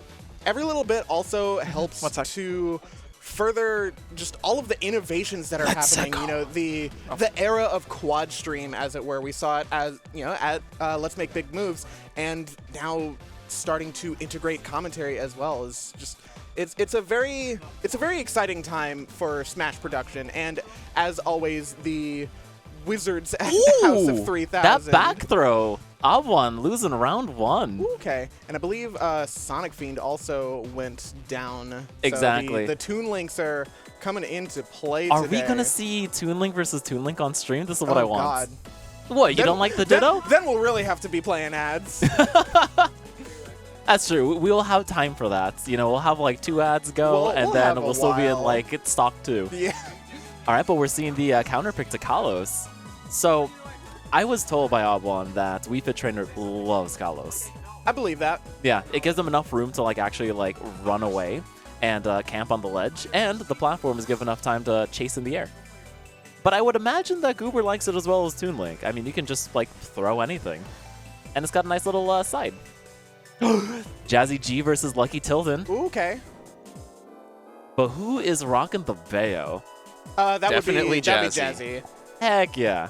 every little bit also helps One sec. to further just all of the innovations that are Let's happening. go. You know, the era of quad stream, as it were. We saw it as at Let's Make Big Moves, and now starting to integrate commentary as well is just. It's a very exciting time for Smash production, and as always, the Wizards at House of 3000. That back throw. Oblong losing round 1. Okay, and I believe Sonic Fiend also went down. So Exactly. the Toon Links are coming into play Are today. we gonna see Toon Link versus Toon Link on stream? This is what I want. God. What, you Then- don't like the then- Ditto? Then we'll really have to be playing ads. That's true. We'll have time for that. You know, we'll have like 2 ads go, We'll and have then a we'll still be in while. like stock 2. Yeah. All right, but we're seeing the counter pick to Kalos. So, I was told by Oblong that Wii Fit Trainer loves Kalos. I believe that. Yeah, it gives them enough room to like actually like run away and camp on the ledge, and the platform is given enough time to chase in the air. But I would imagine that Goober likes it as well as Toon Link. I mean, you can just like throw anything, and it's got a nice little side. Jazzy G versus Lucky Tilden. Ooh, okay. But who is rocking the Bayo? That Definitely would be Jazzy. that'd be Jazzy. Heck yeah.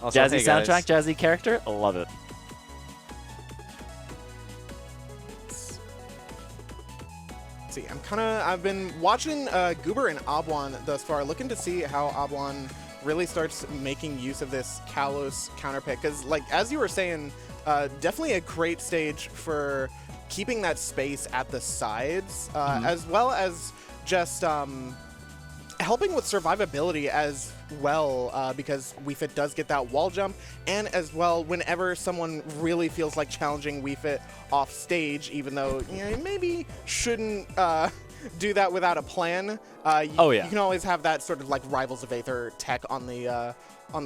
Also, Jazzy hey, soundtrack, guys. jazzy character. Love it. Let's see, I've been watching Goober and Obwan thus far, looking to see how Obwan really starts making use of this Kalos counter pick. Because, like, as you were saying, definitely a great stage for keeping that space at the sides, as well as just helping with survivability as well, because Wii Fit does get that wall jump, and as well, whenever someone really feels like challenging Wii Fit off stage, even though you maybe shouldn't do that without a plan, you can always have that sort of like Rivals of Aether tech on the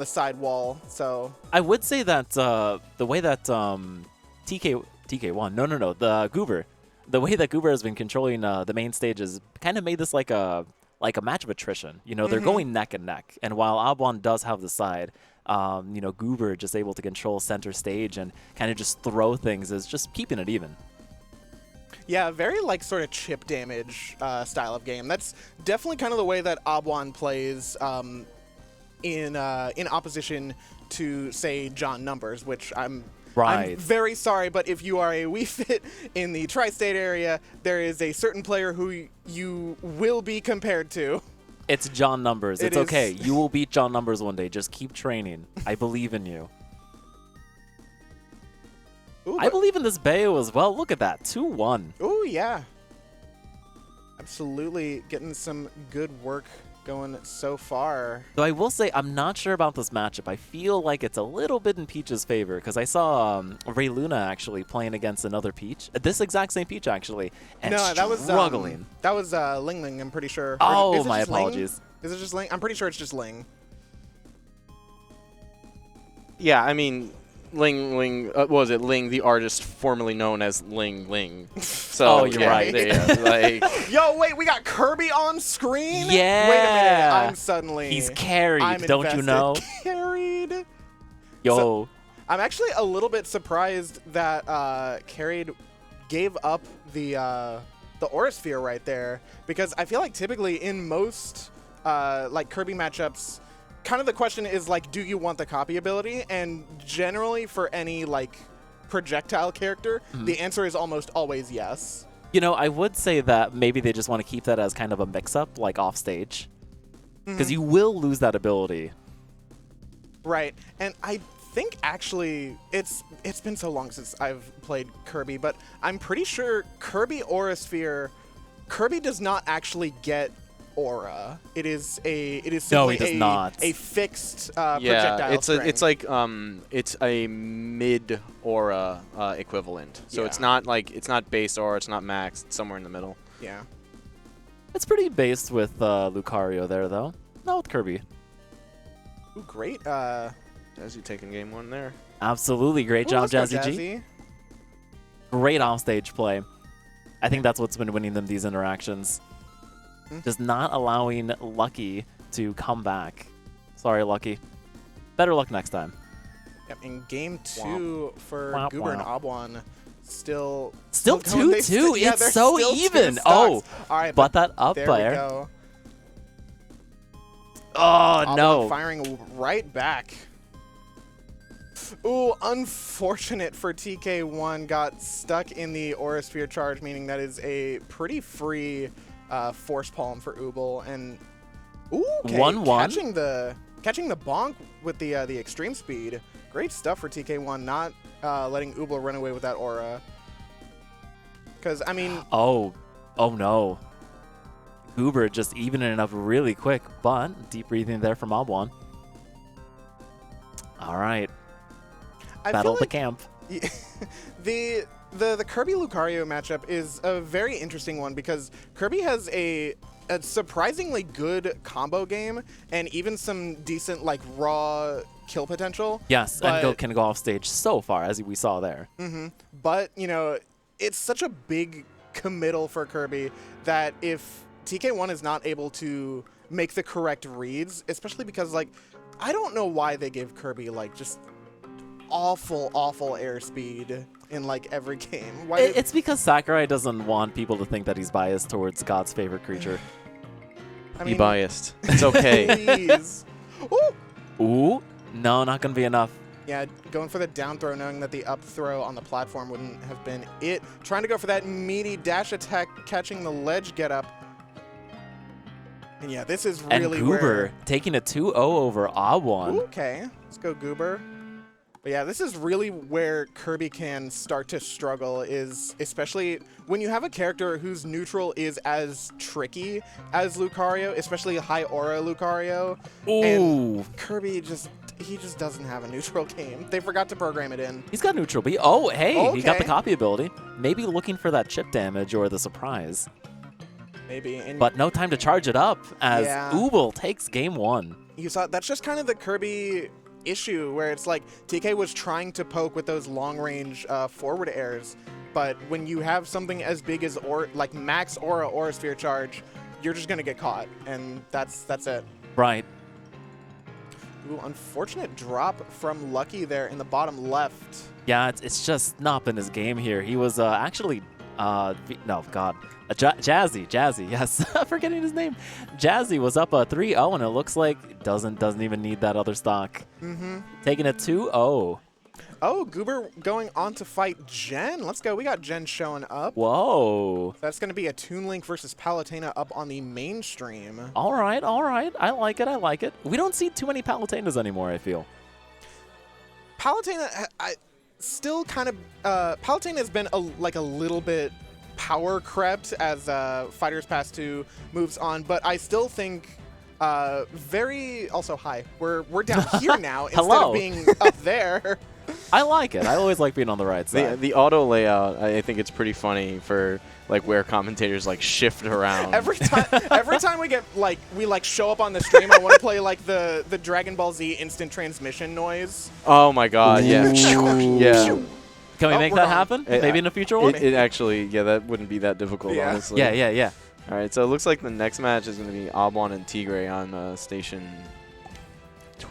side wall. So I would say that the way that TK1, no, the Goober, the way that Goober has been controlling the main stage has kind of made this like a match of attrition. You know, they're going neck and neck. And while Obwan does have the side, Goober just able to control center stage and kind of just throw things is just keeping it even. yeah, very like sort of chip damage style of game. That's definitely kind of the way that Obwan plays in opposition to, say, John Numbers, which I'm very sorry, but if you are a Wii Fit in the tri-state area, there is a certain player who you will be compared to. It's John Numbers. It It's is. okay. You will beat John Numbers one day. Just keep training. I believe in you. Ooh, I believe in this Bayo as well. Look at that. 2-1. Ooh, yeah. Absolutely getting some good work going so far. So I will say I'm not sure about this matchup. I feel like it's a little bit in Peach's favor because I saw Ray Luna actually playing against another Peach, this exact same Peach actually, and No, that was struggling. that was Ling Ling, I'm pretty sure. Oh, Is it my just Ling? apologies. Is it just Ling? I'm pretty sure it's just Ling. Yeah, I mean, Ling, what was it? Ling, the artist formerly known as Ling Ling. So, Oh, you're yeah, right. Yeah, like, Yo, wait, we got Kirby on screen? Yeah. Wait a minute, I'm suddenly... He's carried, I'm don't you invested. know? Carried. Yo. So, I'm actually a little bit surprised that Carried gave up the Aurasphere right there, because I feel like typically in most like Kirby matchups, kind of the question is like, do you want the copy ability? And generally for any like projectile character, the answer is almost always yes. You know, I would say that maybe they just want to keep that as kind of a mix-up, like off stage, because you will lose that ability. Right, and I think actually it's been so long since I've played Kirby, but I'm pretty sure Kirby Aurasphere, Kirby does not actually get aura. It is simply No, he does not. a fixed yeah, projectile it's like it's a mid aura equivalent. So Yeah. it's not base aura, it's not max, it's somewhere in the middle. Yeah. It's pretty based with Lucario there, though. Not with Kirby. Ooh, great. Jazzy taking game one there. Absolutely. Great Ooh, job, let's go, Jazzy G. Great offstage play. I think that's what's been winning them these interactions. Just not allowing Lucky to come back. Sorry, Lucky. Better luck next time. Yep, in game 2 for Womp Goober and womp. Obwan, still Still going. 2-2. Yeah, It's they're so still 2 even. stocks. Oh, all right, but that up there there. we go. Oh, Obwan no. firing right back. Ooh, unfortunate for TK1. Got stuck in the Aurasphere charge, meaning that is a pretty free force palm for Ubel. And ooh, okay, 1-1. catching the bonk with the extreme speed. Great stuff for TK1. Not letting Ubel run away with that aura. Because I mean, Oh no. Goober just evening it up really quick, but deep breathing there from Obwan. All right. I Battle feel of the like camp. the Kirby Lucario matchup is a very interesting one because Kirby has a surprisingly good combo game and even some decent like raw kill potential. Yes, and can go off stage so far, as we saw there. But, you know, it's such a big committal for Kirby that if TK1 is not able to make the correct reads, especially because, like, I don't know why they give Kirby, like, just awful airspeed in, like, every game. Why It's because Sakurai doesn't want people to think that he's biased towards God's favorite creature. I Be biased. It's okay. Please. Ooh. Ooh, no, not going to be enough. Yeah, going for the down throw, knowing that the up throw on the platform wouldn't have been it. Trying to go for that meaty dash attack, catching the ledge get up. And yeah, this is And really Goober where... taking a 2-0 over A1. Okay, let's go Goober. But yeah, this is really where Kirby can start to struggle, is especially when you have a character whose neutral is as tricky as Lucario, especially high aura Lucario. Ooh. And Kirby he just doesn't have a neutral game. They forgot to program it in. He's got neutral B. Oh, hey, he got the Okay. copy ability. Maybe looking for that chip damage or the surprise. Maybe. And But no time to charge it up as Yeah. Ubel takes game 1. you saw that's just kind of the Kirby issue, where it's like TK was trying to poke with those long-range forward airs, but when you have something as big as like max aura sphere charge, you're just gonna get caught, and that's it. Right. Ooh, unfortunate drop from Lucky there in the bottom left. Yeah, it's just not been his game here. He was actually, no, God. Jazzy, yes. Forgetting his name. Jazzy was up 3-0, and it looks like doesn't even need that other stock. Mm-hmm. Taking a 2-0. Oh, Goober going on to fight Jen. Let's go. We got Jen showing up. Whoa. That's going to be a Toon Link versus Palutena up on the mainstream. All right. I like it. We don't see too many Palutenas anymore, I feel. Palutena, still kind of... Palutena has been like a little bit power crept as Fighters Pass 2 moves on, but I still think very... Also, hi. We're down here now instead Hello. of being up there. I like it. I always like being on the right side. The auto layout, I think it's pretty funny for like where commentators like shift around. Every time we get we show up on the stream, I want to play like the Dragon Ball Z instant transmission noise. Oh my God! Yeah, Ooh. yeah. Can we Oh, make we're that on. happen? Maybe in a future one? It actually, yeah, that wouldn't be that difficult, Yeah. honestly. Yeah. All right, so it looks like the next match is going to be Obon and Tigre on station.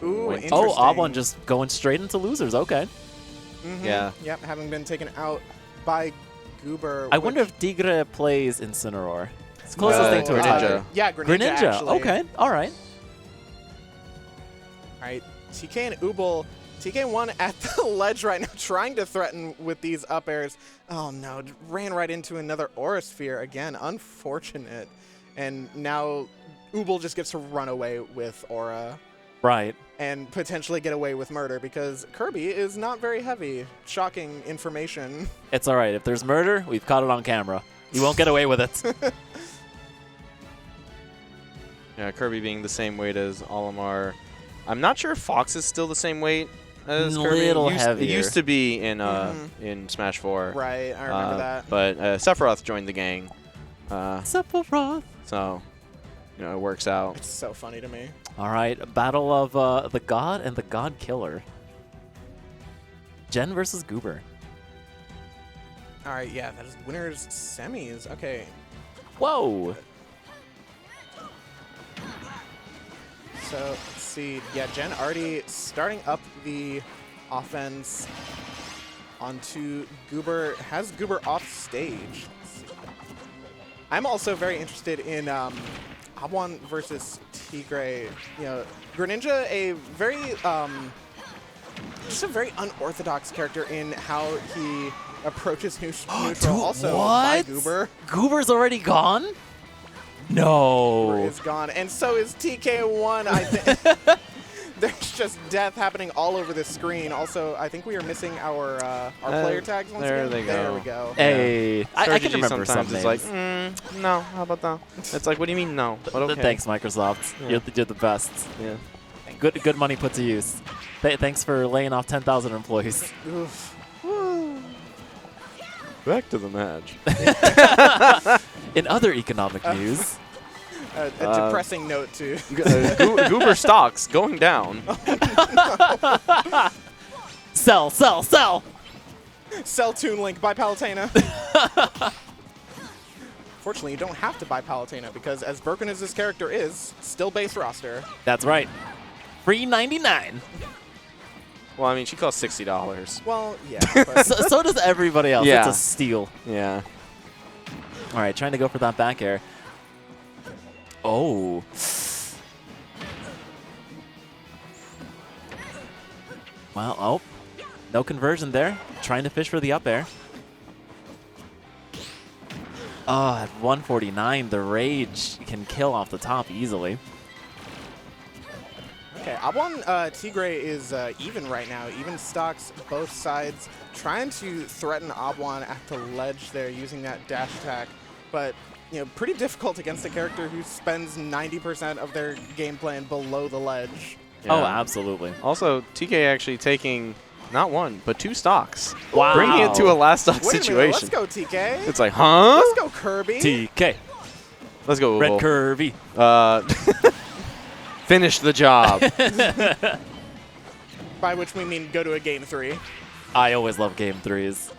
Ooh, 20. interesting. Oh, Obon just going straight into losers. Okay. Mhm. Yeah. Yep, having been taken out by Goober. I wonder if Tigre plays Incineroar. It's the closest No, thing to a Greninja. Tiger. Yeah, Greninja. Greninja. Actually. Okay. All right. All right, TK and Ubel. TK1 at the ledge right now, trying to threaten with these up airs. Oh no, ran right into another Aura Sphere again. Unfortunate. And now Ubel just gets to run away with Aura Right. and potentially get away with murder because Kirby is not very heavy. Shocking information. It's all right. If there's murder, we've caught it on camera. You won't get away with it. Yeah, Kirby being the same weight as Olimar. I'm not sure if Fox is still the same weight as Kirby. Little It heavier. used to be in Smash 4. Right, I remember that. But Sephiroth joined the gang, Sephiroth. so it works out. It's so funny to me. All right. Battle of the God and the God Killer. Jen versus Goober. All right, yeah, that is winners semis. Okay. Whoa. So let's see. Yeah, Jen already starting up the offense onto Goober. Has Goober off stage. Let's see. I'm also very interested in Abwan versus Tigre. Greninja, a very just a very unorthodox character in how he approaches neutral. Dude, also by what? Goober. Goober's already gone? No. Goober is gone, and so is TK1. I think there's just death happening all over the screen. Also, I think we are missing our player tags once there again. they There go. we go. Hey, I can Strategy remember some sometimes names. it's like, no, how about that? It's like, what do you mean no? But okay. Thanks, Microsoft. Yeah. You're the best. Yeah. Good money put to use. Thanks for laying off 10,000 employees. Oof. Back to the match. In other economic news, A depressing note too. Goober stocks going down. sell. Sell Toon Link, buy Palutena. Fortunately, you don't have to buy Palutena because as broken as this character is, still base roster. That's right. Free 99. Well, I mean, she costs $60. Well, yeah. But So does everybody else. Yeah. It's a steal. Yeah. All right, trying to go for that back air. Oh. Well, oh. No conversion there. Trying to fish for the up air. Oh, at 149, the Rage can kill off the top easily. Okay, Obwan Tigre is even right now. Even stocks both sides. Trying to threaten Obwan at the ledge there using that dash attack. But, you know, pretty difficult against a character who spends 90% of their game plan below the ledge. Yeah. Oh, absolutely. Also, TK actually taking not one, but 2 stocks. Wow. Bringing it to a last stock Wait a minute, situation. let's go, TK. It's like, huh? Let's go, Kirby. TK. Let's go, Red Uvel. Kirby. Finish the job. By which we mean go to a game 3. I always love game 3s.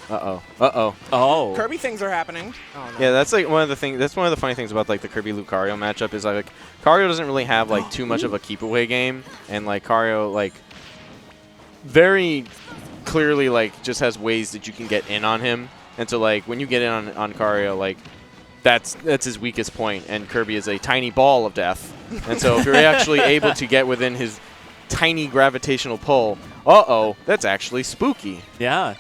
Uh-oh. Uh-oh. Oh. Kirby things are happening. Oh, no. Yeah, that's like one of the things. That's one of the funny things about like the Kirby Lucario matchup is like Lucario doesn't really have like too much of a keep away game, and like Lucario like very clearly like just has ways that you can get in on him, and so like when you get in on Lucario, like that's his weakest point, and Kirby is a tiny ball of death, and so if you're actually able to get within his tiny gravitational pull, that's actually spooky. Yeah.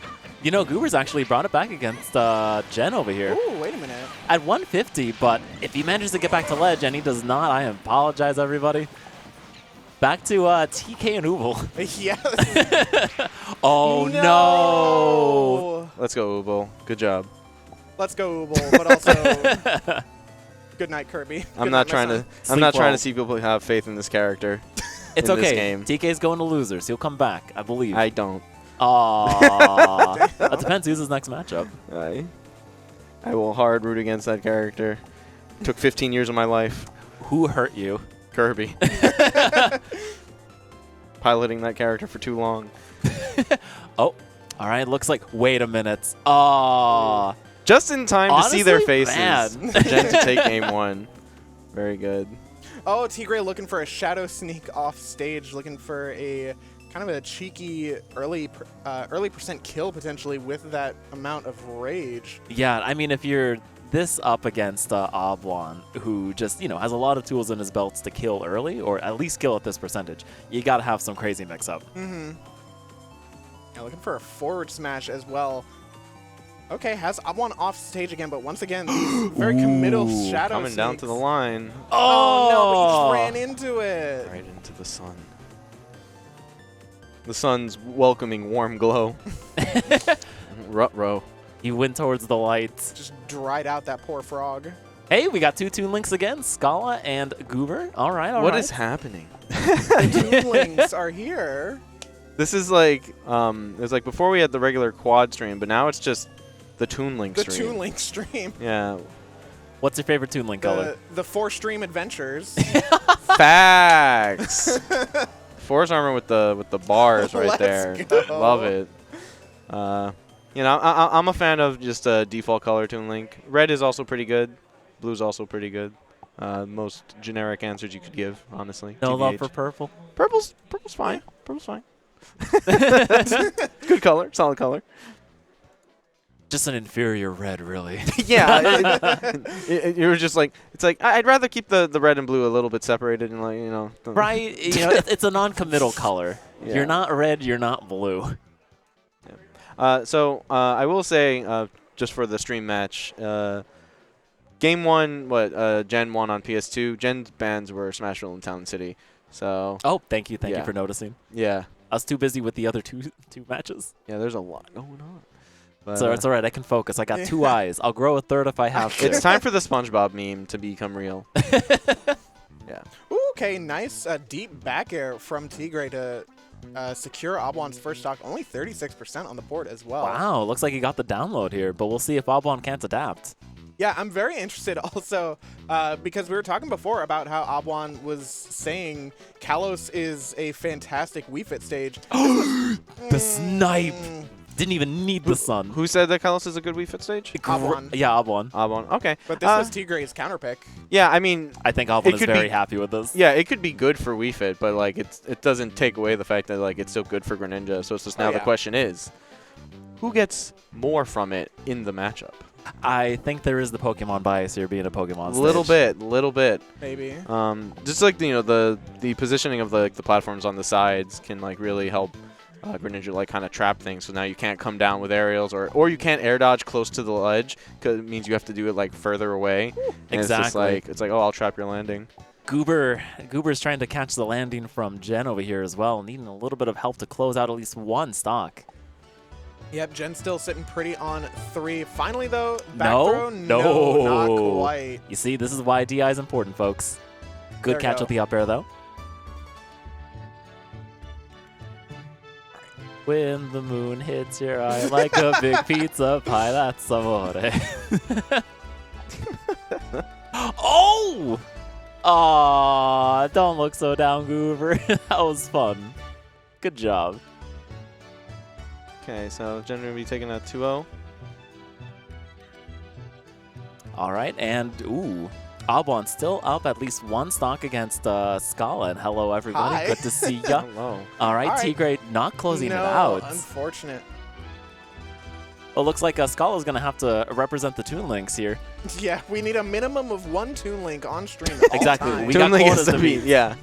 You know, Goober's actually brought it back against Jen over here. Ooh, wait a minute. At 150, but if he manages to get back to ledge, and he does not, I apologize, everybody. Back to TK and Uvel. Yeah. Oh, no. Let's go, Ubel. Good job. Let's go, Ubel, but also good night, Kirby. I'm Good not night, my trying son. to. I'm Sleep not trying well. to see people have faith in this character. It's in this okay. game. TK's going to losers. He'll come back, I believe. I don't. Aww. That depends who's his next matchup. I will hard root against that character. Took 15 years of my life. Who hurt you? Kirby. Piloting that character for too long. Oh, all right. Looks like. Wait a minute. Aww. Just in time to see their Honestly, faces. man. For Jen to take game 1. Very good. Oh, Tigre looking for a shadow sneak off stage, looking for a kind of a cheeky early percent kill potentially with that amount of rage. Yeah, I mean, if you're this up against Obwan, who just, you know, has a lot of tools in his belts to kill early, or at least kill at this percentage, you got to have some crazy mix-up. Mm-hmm. Yeah, looking for a forward smash as well. Okay, has Obwan off stage again, but once again, these very committal shadow Coming down to the sneaks. line. Oh, no, but he ran into it. Right into the sun. The sun's welcoming warm glow. Ruh-roh. He went towards the light. Just dried out that poor frog. Hey, we got two Toon Links again, Scala and Goober. All right, all right. What is happening? The Toonlings are here. This is like, it was like before we had the regular quad stream, but now it's just the Toon Link The stream. Toon Link stream. Yeah. What's your favorite Toon Link color? The 4-stream adventures. Facts. Force armor with the bars right Let's there. go. Love it. You know, I'm a fan of just a default color Toon Link. Red is also pretty good. Blue's also pretty good. Most generic answers you could give, honestly. No love TBH. for purple? Purple's fine. Purple's fine. Good color, solid color. Just an inferior red, really. Yeah, you were just like, it's like I'd rather keep the red and blue a little bit separated and like, you know. Right? You know, it's a non-committal color. Yeah. You're not red, you're not blue. So I will say, just for the stream match, game 1, Gen 1 on PS2. Gen's bans were Smashville and Town City. So Oh, thank you Yeah. for noticing. yeah, I was too busy with the other two matches. yeah, there's a lot going on. But, So it's all right, I can focus. I got two eyes. I'll grow a third if I have to. it's time for the SpongeBob meme to become real. Yeah. Ooh, okay, nice deep back air from Tigre to secure Obwan's first stock. Only 36% on the board as well. Wow, looks like he got the download here, but we'll see if Obwan can't adapt. Yeah, I'm very interested also because we were talking before about how Obwan was saying Kalos is a fantastic Wii Fit stage. The snipe! Didn't even need the sun. Who said that Kalos is a good Wii Fit stage? Obwan. Yeah, Obwan. Obon. Okay. But this was Tigre's counter pick. Yeah, I mean, I think Obwan It is could very be- happy with this. yeah, it could be good for Wii Fit, but like it doesn't take away the fact that like it's still good for Greninja. So it's just now the yeah. question is, who gets more from it in the matchup? I think there is the Pokemon bias here, being a Pokemon stage. Little bit. Maybe. Just like the positioning of the platforms on the sides can like really help Greninja like kind of trap things. So now you can't come down with aerials, or you can't air dodge close to the ledge, because it means you have to do it like further away. And Exactly. it's like, oh, I'll trap your landing. Goober's trying to catch the landing from Jen over here as well, needing a little bit of help to close out at least one stock. Yep, Jen's still sitting pretty on 3. Finally, though, back No, throw? no. Not quite. You see, this is why DI is important, folks. Good There we catch go. with the up air, though. When the moon hits your eye like a big pizza pie, that's amore. Oh! Aw, don't look so down, Goober. That was fun. Good job. Okay, so Jen will be taking a 2-0. All right, and ooh, Albon still up at least one stock against Scala. And hello, everybody. Hi. Good to see ya. Hello. All right, All right. T-Grade not closing No, it out. unfortunate. Well, looks like Scala's going to have to represent the Toon Links here. Yeah, we need a minimum of 1 Toon Link on stream at all Exactly, times, we got Toon Link quotas has to to be, meet. yeah.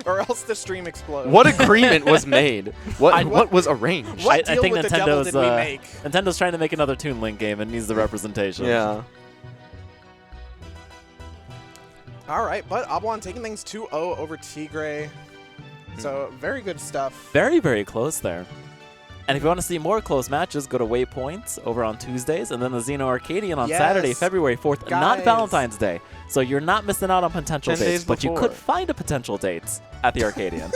or else the stream explodes. What agreement was made? What was arranged? What I deal think with the devil Nintendo's did we make? Nintendo's trying to make another Toon Link game and needs the representation. Yeah. All right, but Oblon taking things 2-0 over Tigray. So very good stuff. Very, very close there. And if you want to see more close matches, go to Waypoints over on Tuesdays, and then the Xeno Arcadian on Yes. Saturday, February 4th, not Guys. Valentine's Day. So you're not missing out on potential 10 dates, days but you before. could find a potential dates at the Arcadian.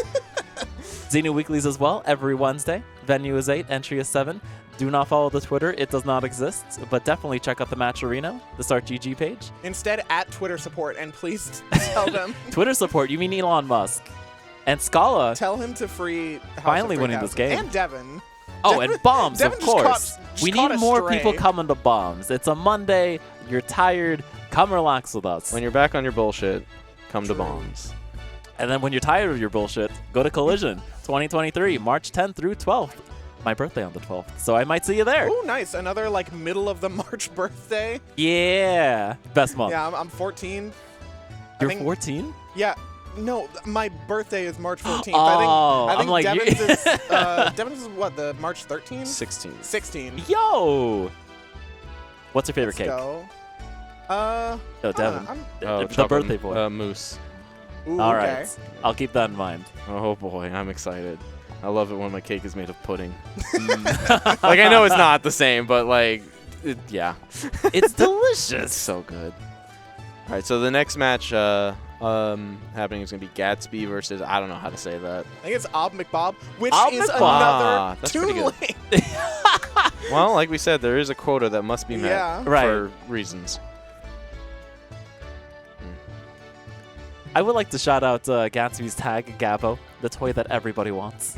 Xeno Weeklies as well, every Wednesday. Venue is 8, entry is 7. Do not follow the Twitter, it does not exist, but definitely check out the Match Arena, the Start GG page. Instead, at Twitter support, and please tell them, Twitter support, you mean Elon Musk. And Scala, tell him to free. House Finally of winning Free this Houses. game. And Devin. oh, and bombs, Devin of just course. caught- We caught need a more stray. people coming to bombs. It's a Monday, you're tired, come relax with us. When you're back on your bullshit, come to bombs. And then when you're tired of your bullshit, go to Collision 2023, March 10th through 12th. My birthday on the 12th, so I might see you there. Oh, nice. Another like middle of the March birthday. Yeah, best month. Yeah, I'm 14. You're I think, 14? Yeah. No, my birthday is March 14th. Oh, I think I'm like, Devin's is, Devin's is what, the March 13th? 16. 16. Yo! What's your favorite Let's cake? go. Oh, Devin. Oh, the birthday boy. Moose. Ooh, All okay. right, I'll keep that in mind. Oh boy, I'm excited. I love it when my cake is made of pudding. Like, I know it's not the same, but like, yeah. It's It's delicious. so good. All right, so the next match happening is going to be Gatsby versus, I don't know how to say that. I think it's Ob McBob, which Ob is McBob. another That's pretty Toon good. Link. Well, like we said, there is a quota that must be met Yeah. Right. for reasons. I would like to shout out Gatsby's tag, Gabbo, the toy that everybody wants.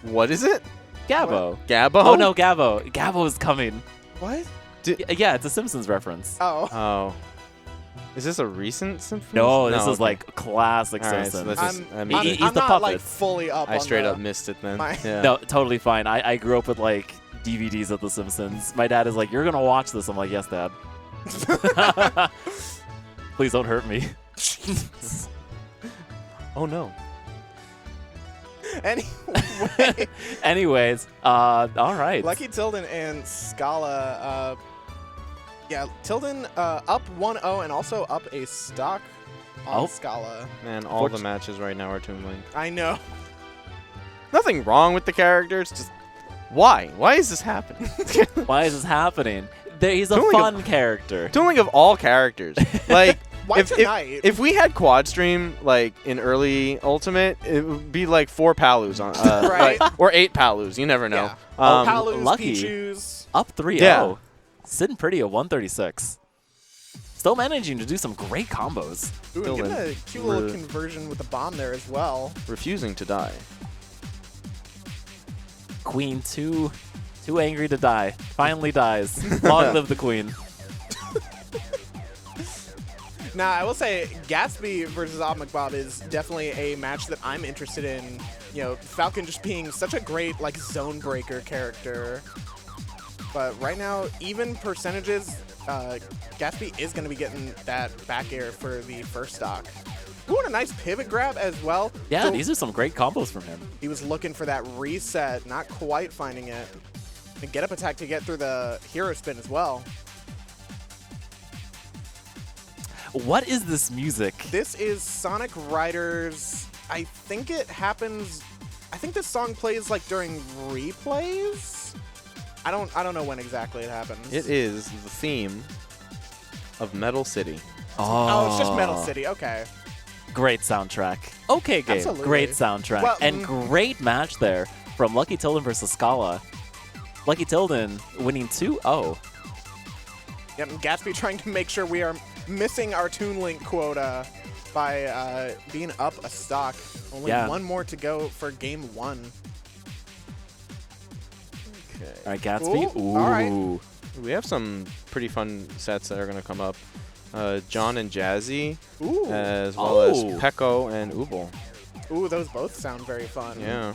What is it? Gabbo. Gabbo? Oh, no, Gabbo. Gabbo is coming. What? Yeah, it's a Simpsons reference. Oh. Oh. Is this a recent Simpsons? No, this is okay. like classic All right, so Simpsons. that's just- I I'm, mean, I'm, he's I'm the not like puppet. fully up I on straight the, up missed it then. my- Yeah. No, totally fine. I grew up with like DVDs of The Simpsons. My dad is like, "You're gonna watch this." I'm like, "Yes, Dad." Please don't hurt me. Oh no. Anyway, Anyways, all right. Lucky Tilden and Scala. Yeah, Tilden up 1-0 and also up a stock on Oh. Scala. Man, all the matches right now are Toon Link. I know. Nothing wrong with the characters, just why? Why is this happening? Why is this happening? He's a Toon Link fun character. Toon Link of all characters. Like, Why if, tonight? if we had quad stream like in early Ultimate, it would be like 4 Palus on, Right. like, or 8 Palus. You never know. Yeah. Palus, lucky. Pichus. Up 3-0. Yeah. Sitting pretty at 136. Still managing to do some great combos. Ooh, and getting Tilden. a cute little Re- conversion with the bomb there as well. Refusing to die. Queen too angry to die. Finally dies. Long live the queen. Now, I will say Gatsby versus Ob McBob is definitely a match that I'm interested in. You know, Falcon just being such a great, like, zone breaker character. But right now, even percentages, Gatsby is going to be getting that back air for the first stock. Ooh, and a nice pivot grab as well. Yeah, So these are some great combos from him. he was looking for that reset, not quite finding it. And get up attack to get through the hero spin as well. What is this music? This is Sonic Riders. I think it happens. I think this song plays like during replays. I don't know when exactly it happens. It is the theme of Metal City. Oh, it's just Metal City. Okay. Great soundtrack. Okay, game. Absolutely. Great soundtrack. Well, and great match there from Lucky Tilden versus Scala. Lucky Tilden winning 2-0. Yep, and Gatsby trying to make sure we are missing our Toon Link quota by being up a stock. Only one more to go for game 1. Okay. All right, Gatsby. Ooh, Ooh. all right. We have some pretty fun sets that are going to come up. John and Jazzy, Ooh. as well as Pekko and Ubel. Ooh, those both sound very fun. Yeah.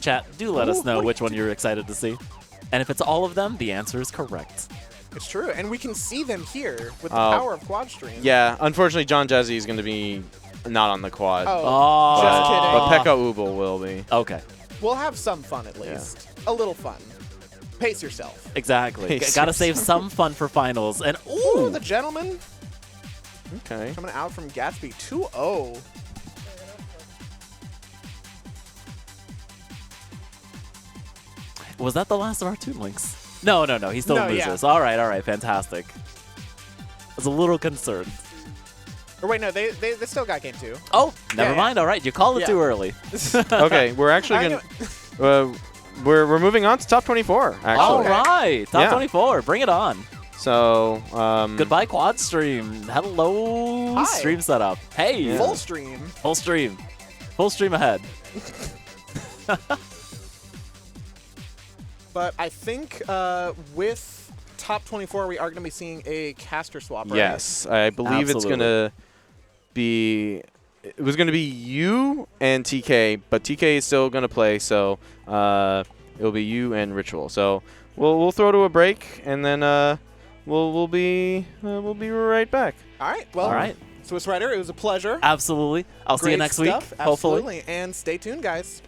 Chat, do let us know what which one you're excited to see. And if it's all of them, the answer is correct. It's true, and we can see them here with the Oh. power of Quad Stream. Yeah, unfortunately, John Jazzy is going to be not on the quad. Oh, just kidding. But Pekko Ubel will be. Okay. We'll have some fun at least. A little fun. Pace yourself. Exactly. Pace Gotta save some fun for finals. And Ooh, ooh, the gentleman Okay. coming out from Gatsby 2-0. was that the last of our Toon Links? No. He still No, yeah. loses. All right, fantastic. I was a little concerned. Or wait, no, they still got game 2. Oh, never yeah. mind. All right, you called it Yeah. too early. Okay, we're actually going to... we're moving on to top 24, actually. All right, top Yeah. 24. Bring it on. So, Goodbye, Quad Stream. Hello, Hi. stream setup. Hey, Full stream. full stream. Full stream ahead. But I think with top 24, we are going to be seeing a caster swap, right? yes, I believe it's going to be... It was going to be you and TK, but TK is still going to play, so it'll be you and Ritual. So we'll throw to a break, and then we'll be right back. All right. Well, All right. Swiss Rider, it was a pleasure. Absolutely. I'll see you Great next stuff. week, hopefully. Absolutely. And stay tuned, guys.